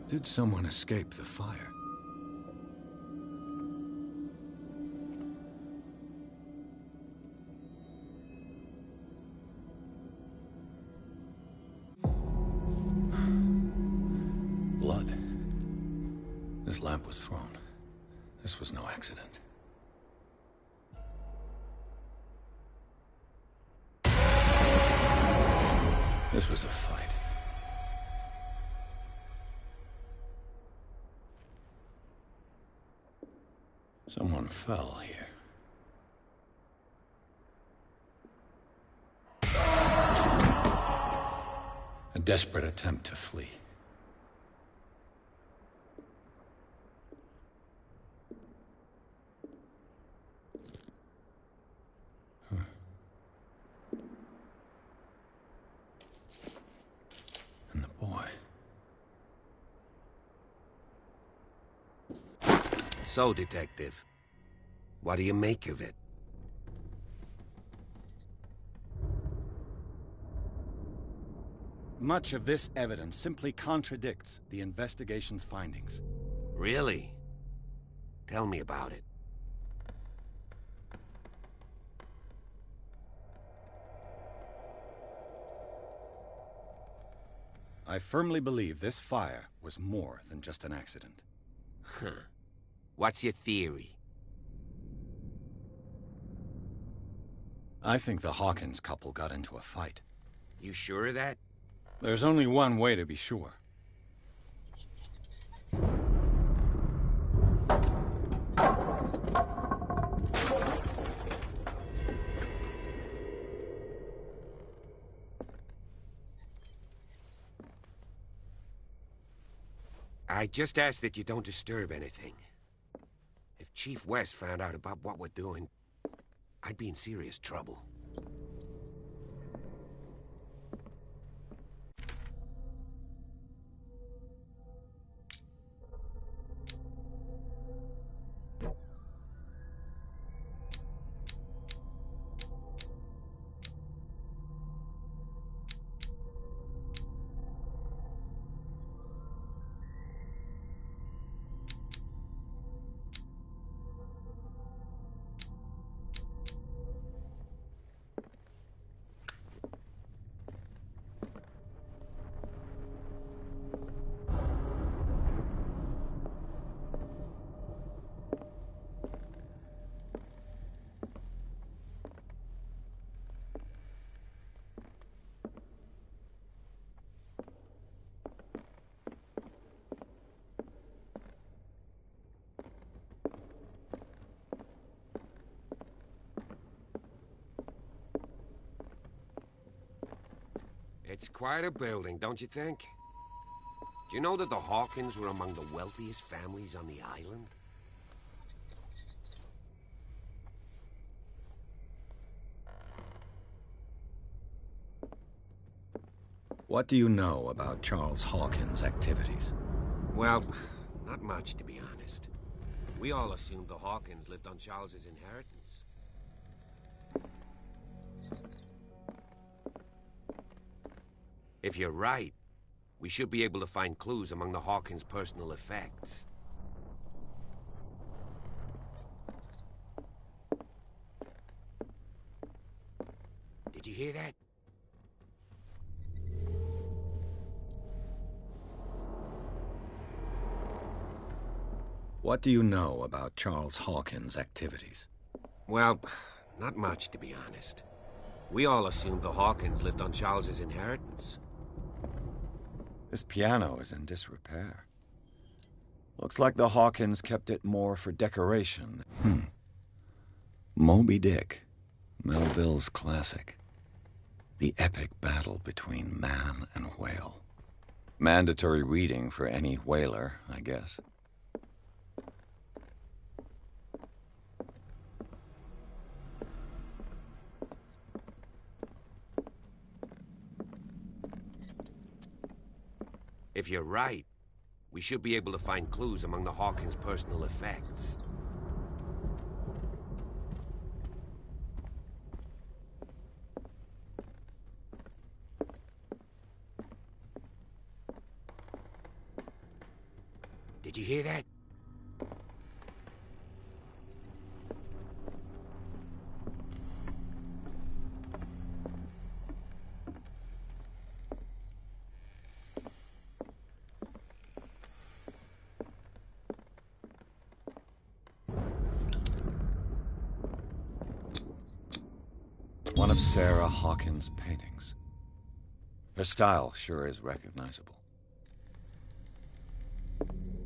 Did someone escape the fire? Blood. This lamp was thrown. This was no accident. This was a fight. Someone fell here. A desperate attempt to flee. And the boy. So, Detective, what do you make of it? Much of this evidence simply contradicts the investigation's findings. Really? Tell me about it. I firmly believe this fire was more than just an accident. Huh. What's your theory? I think the Hawkins couple got into a fight. You sure of that? There's only one way to be sure. I just ask that you don't disturb anything. If Chief West found out about what we're doing, I'd be in serious trouble. It's quite a building, don't you think? Do you know that the Hawkins were among the wealthiest families on the island? What do you know about Charles Hawkins' activities? Well, not much, to be honest. We all assumed the Hawkins lived on Charles's inheritance. If you're right, we should be able to find clues among the Hawkins' personal effects. Did you hear that? What do you know about Charles Hawkins' activities? Well, not much, to be honest. We all assumed the Hawkins lived on Charles's inheritance. This piano is in disrepair. Looks like the Hawkins kept it more for decoration. Moby Dick, Melville's classic. The epic battle between man and whale. Mandatory reading for any whaler, I guess. If you're right, we should be able to find clues among the Hawkins' personal effects. Did you hear that? One of Sarah Hawkins' paintings. Her style sure is recognizable.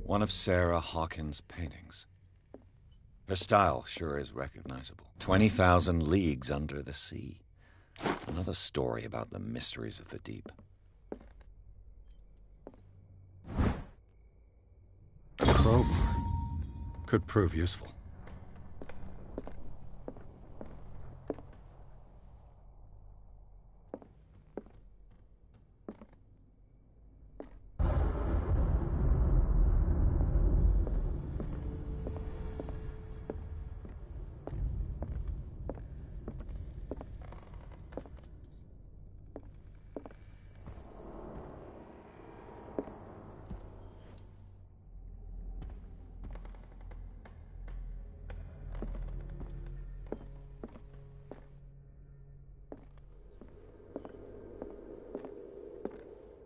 One of Sarah Hawkins' paintings. Her style sure is recognizable. 20,000 Leagues Under the Sea. Another story about the mysteries of the deep. A crowbar could prove useful.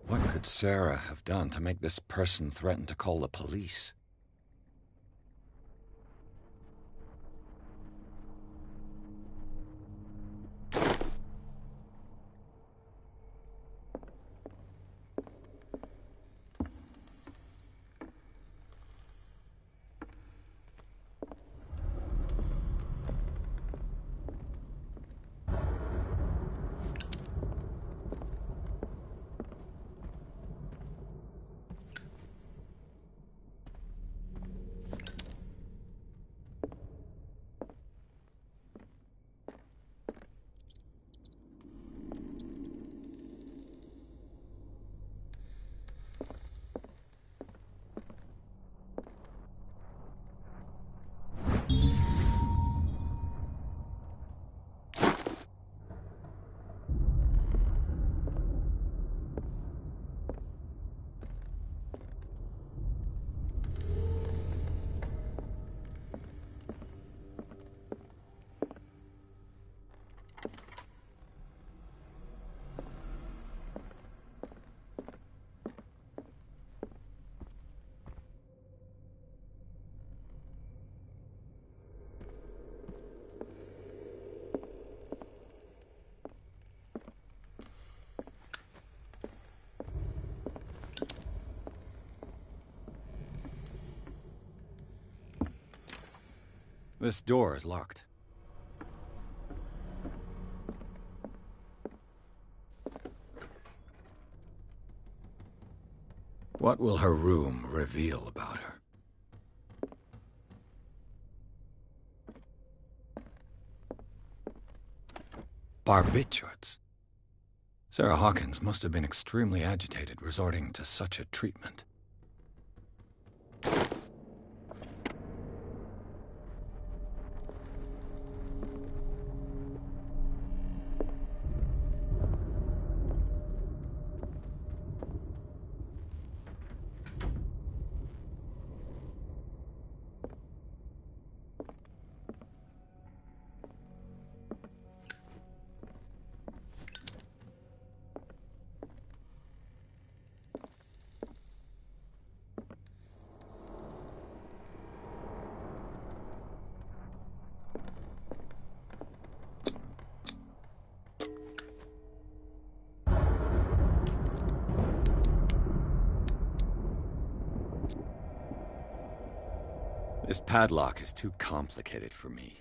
What could Sarah have done to make this person threaten to call the police? This door is locked. What will her room reveal about her? Barbiturates. Sarah Hawkins must have been extremely agitated resorting to such a treatment. This padlock is too complicated for me.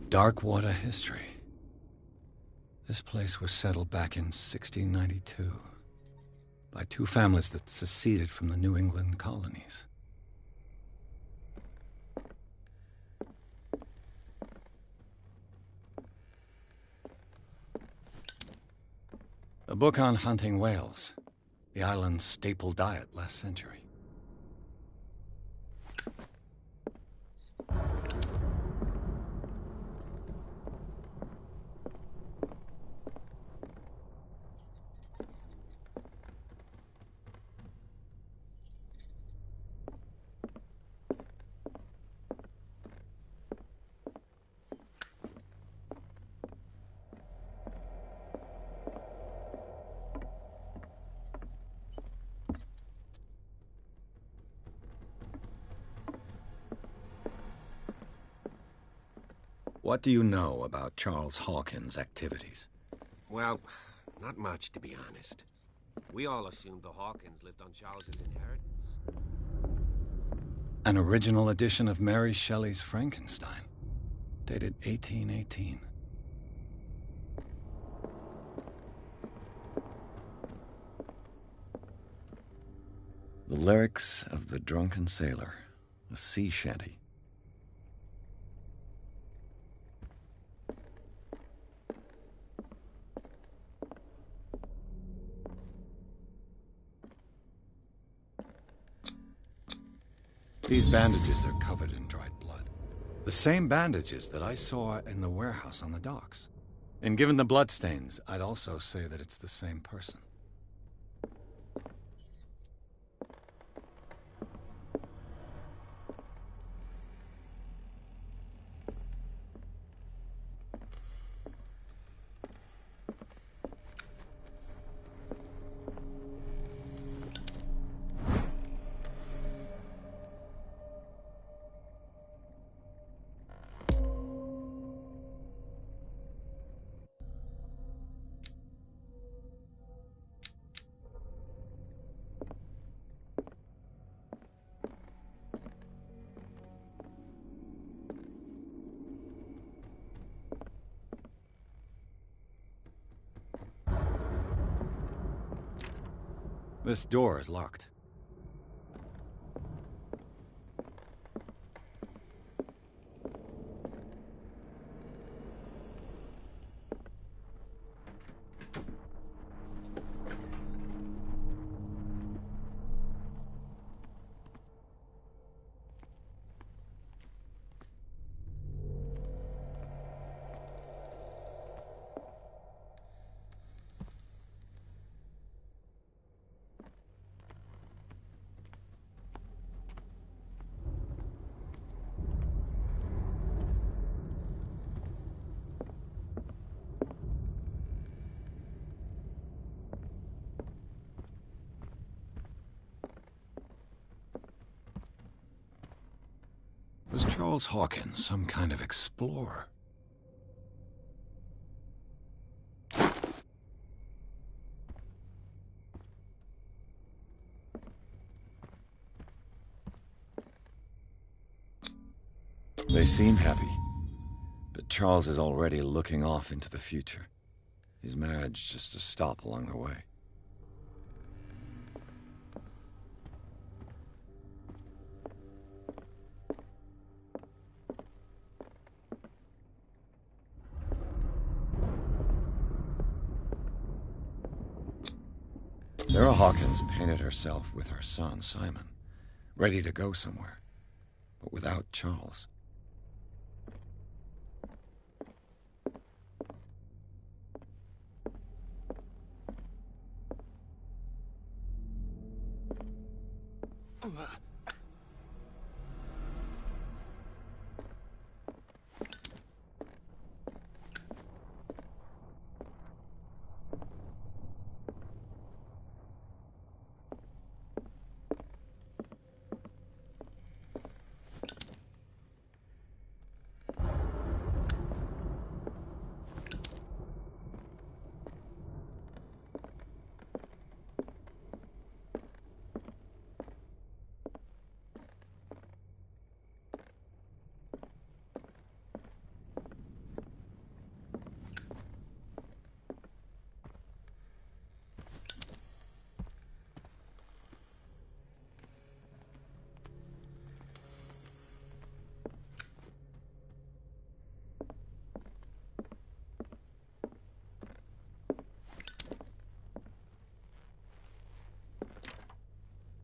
Darkwater history. This place was settled back in 1692 by two families that seceded from the New England colonies. A book on hunting whales, the island's staple diet last century. What do you know about Charles Hawkins' activities? Well, not much, to be honest. We all assumed the Hawkins lived on Charles's inheritance. An original edition of Mary Shelley's Frankenstein, dated 1818. The lyrics of the drunken sailor, a sea shanty. These bandages are covered in dried blood. The same bandages that I saw in the warehouse on the docks. And given the bloodstains, I'd also say that it's the same person. This door is locked. Was Charles Hawkins some kind of explorer? They seem happy, but Charles is already looking off into the future. His marriage just to stop along the way. Sarah Hawkins painted herself with her son, Simon, ready to go somewhere, but without Charles.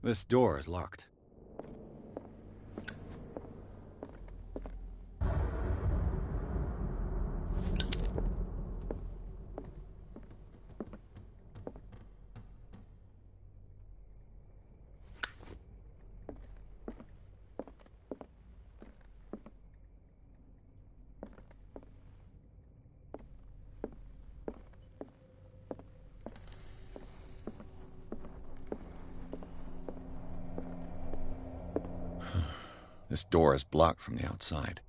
This door is locked. This door is blocked from the outside.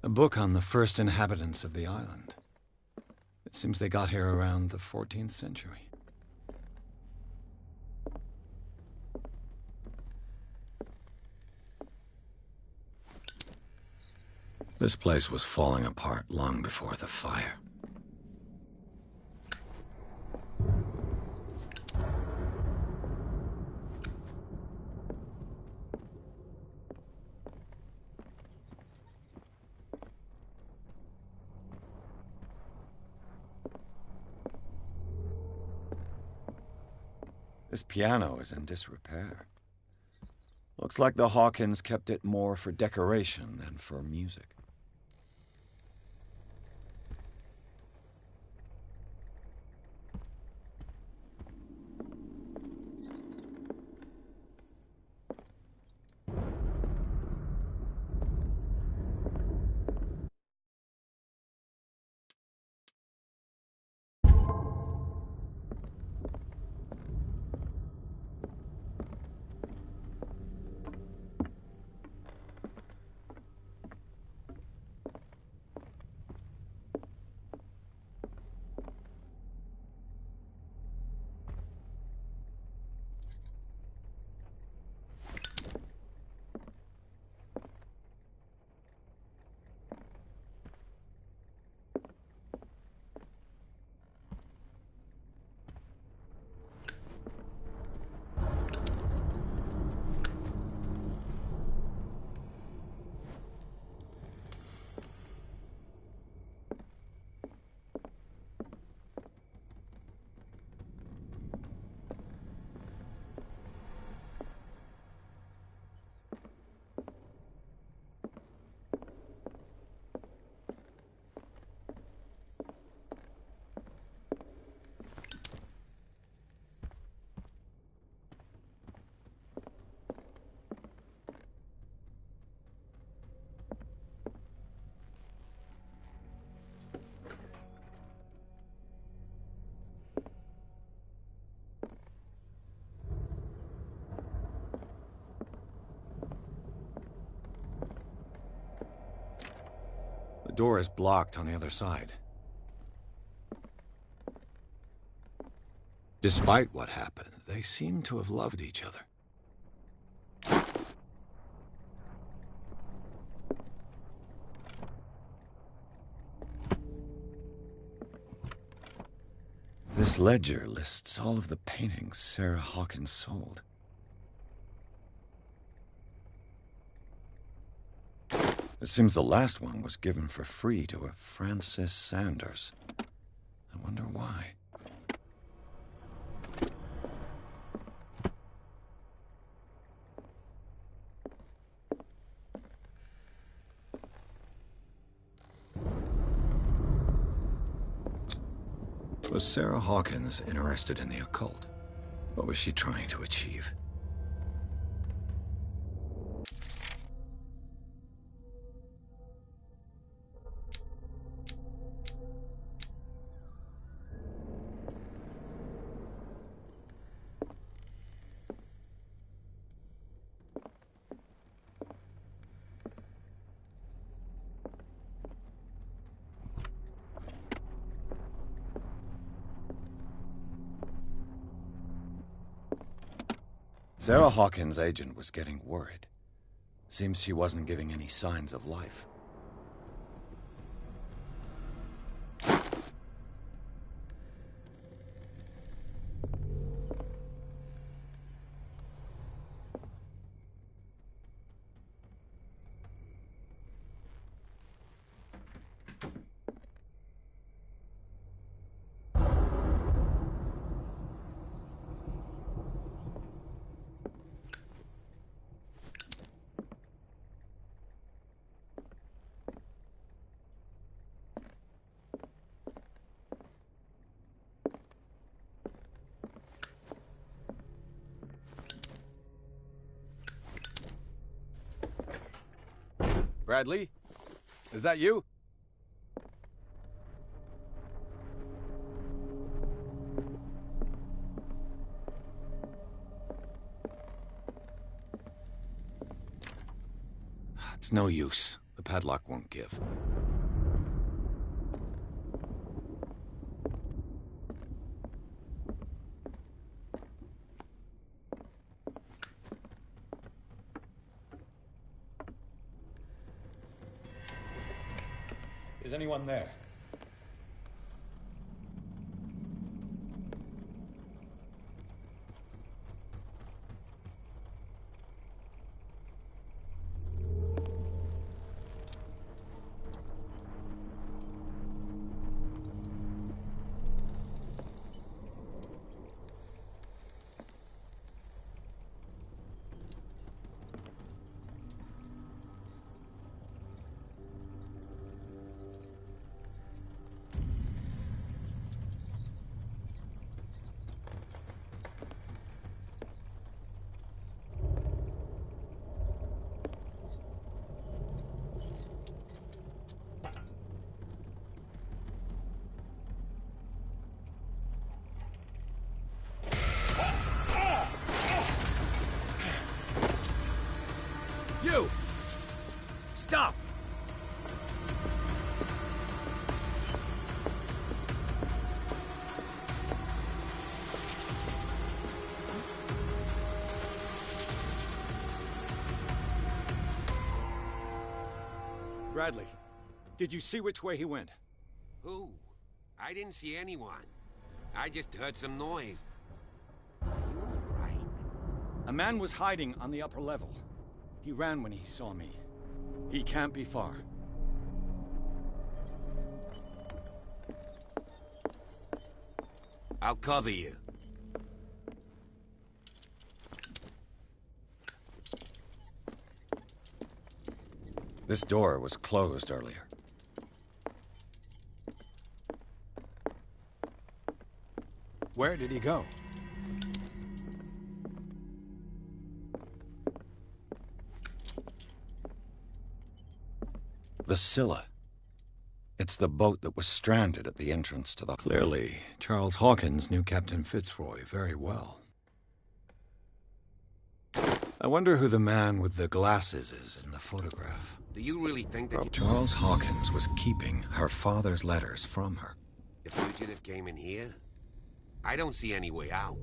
A book on the first inhabitants of the island. It seems they got here around the 14th century. This place was falling apart long before the fire. This piano is in disrepair. Looks like the Hawkins kept it more for decoration than for music. door is blocked on the other side. Despite what happened, they seem to have loved each other. This ledger lists all of the paintings Sarah Hawkins sold. It seems the last one was given for free to a Francis Sanders. I wonder why. Was Sarah Hawkins interested in the occult? What was she trying to achieve? Sarah Hawkins' agent was getting worried. Seems she wasn't giving any signs of life. Bradley? Is that you? It's no use. The padlock won't give. Is anyone there? You! Stop! Bradley, did you see which way he went? Who? I didn't see anyone. I just heard some noise. Are you all right? A man was hiding on the upper level. He ran when he saw me. He can't be far. I'll cover you. This door was closed earlier. Where did he go? The Scylla. It's the boat that was stranded at the entrance to the... Clearly, Charles Hawkins knew Captain Fitzroy very well. I wonder who the man with the glasses is in the photograph. Do you really think that Charles Hawkins was keeping her father's letters from her? the fugitive came in here? I don't see any way out.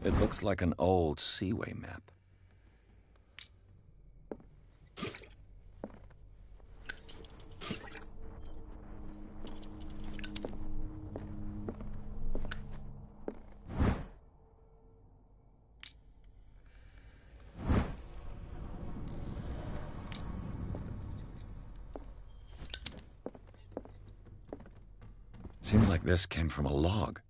It looks like an old seaway map. Seems like this came from a log.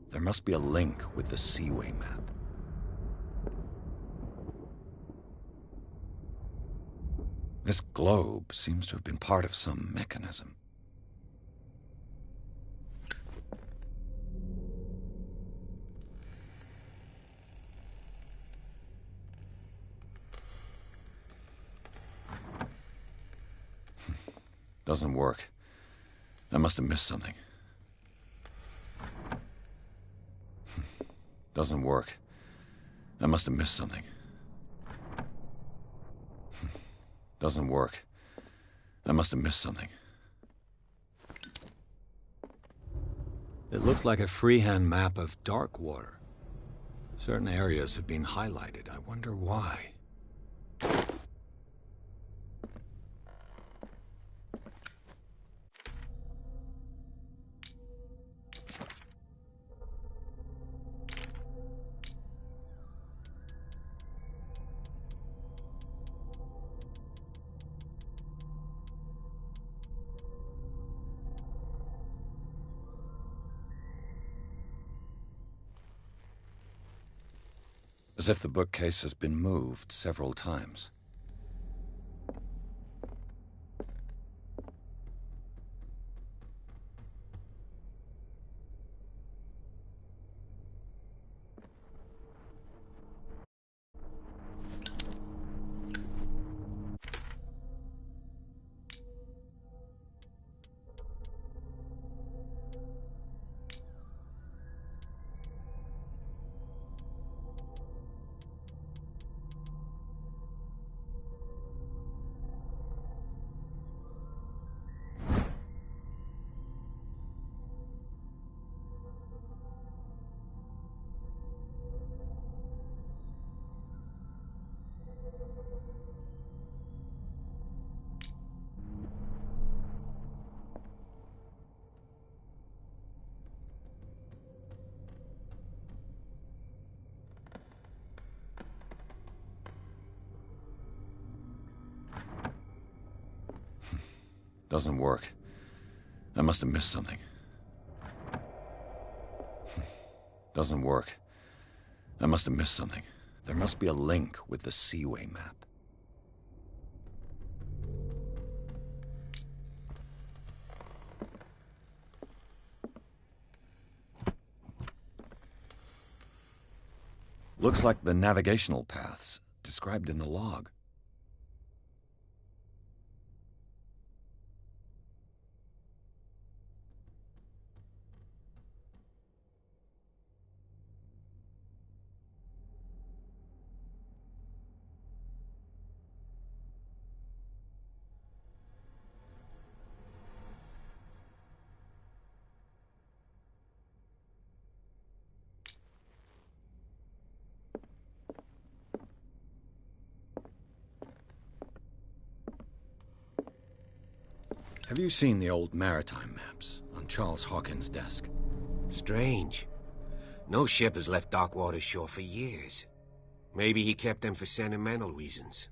There must be a link with the Seaway map. This globe seems to have been part of some mechanism. Doesn't work. I must have missed something. Doesn't work. I must have missed something. Doesn't work. I must have missed something. It looks like a freehand map of dark water. Certain areas have been highlighted. I wonder why. As if the bookcase has been moved several times. Doesn't work. I must have missed something. Doesn't work. I must have missed something. There must be a link with the Seaway map. Looks like the navigational paths described in the log. Have you seen the old maritime maps on Charles Hawkins' desk? Strange. No ship has left Darkwater shore for years. Maybe he kept them for sentimental reasons.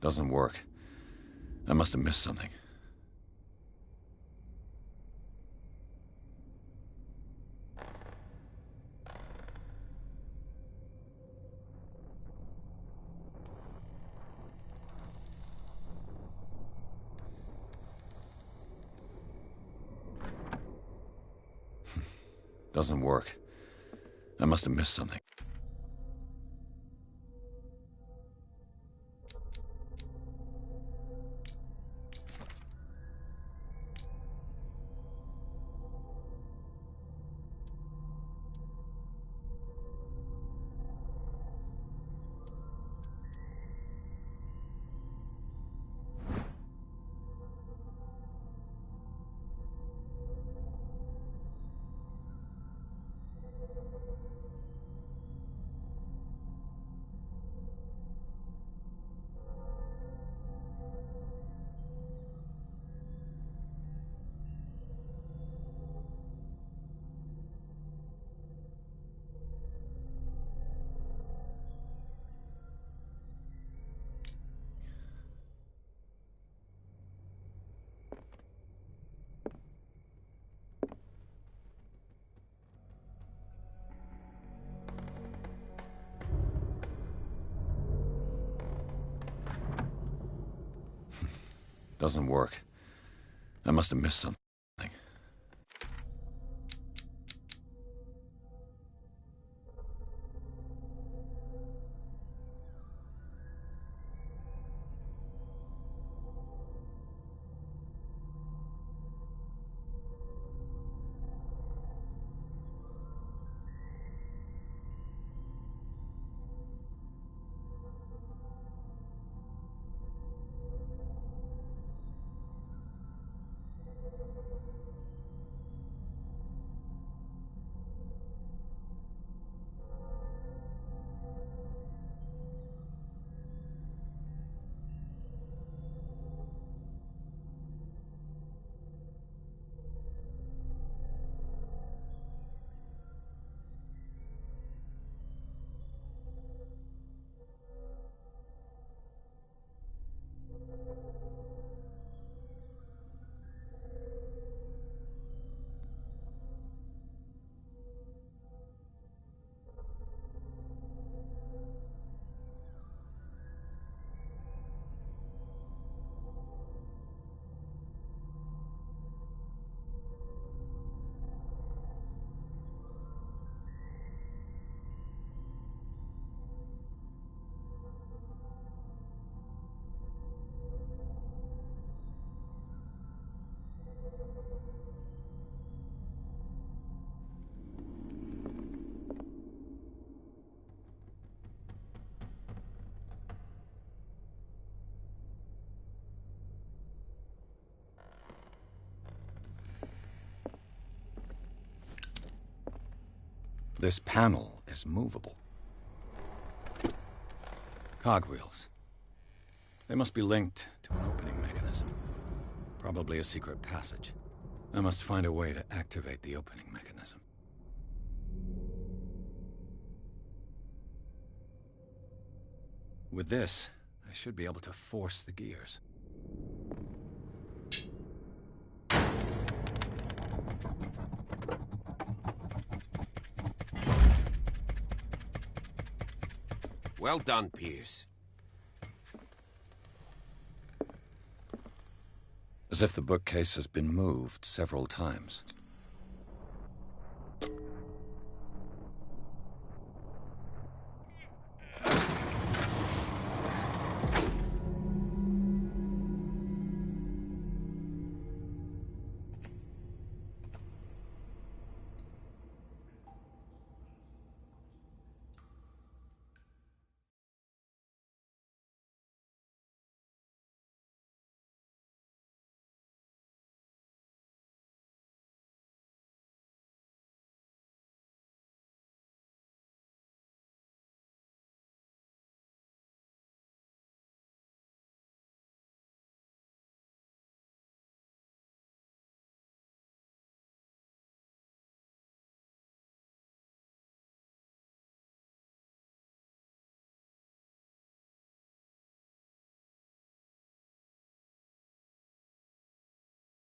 Doesn't work. I must have missed something. Doesn't work. I must have missed something. Doesn't work. I must have missed something. This panel is movable. Cogwheels. They must be linked to an opening mechanism. Probably a secret passage. I must find a way to activate the opening mechanism. With this, I should be able to force the gears. Well done, Pierce. As if the bookcase has been moved several times.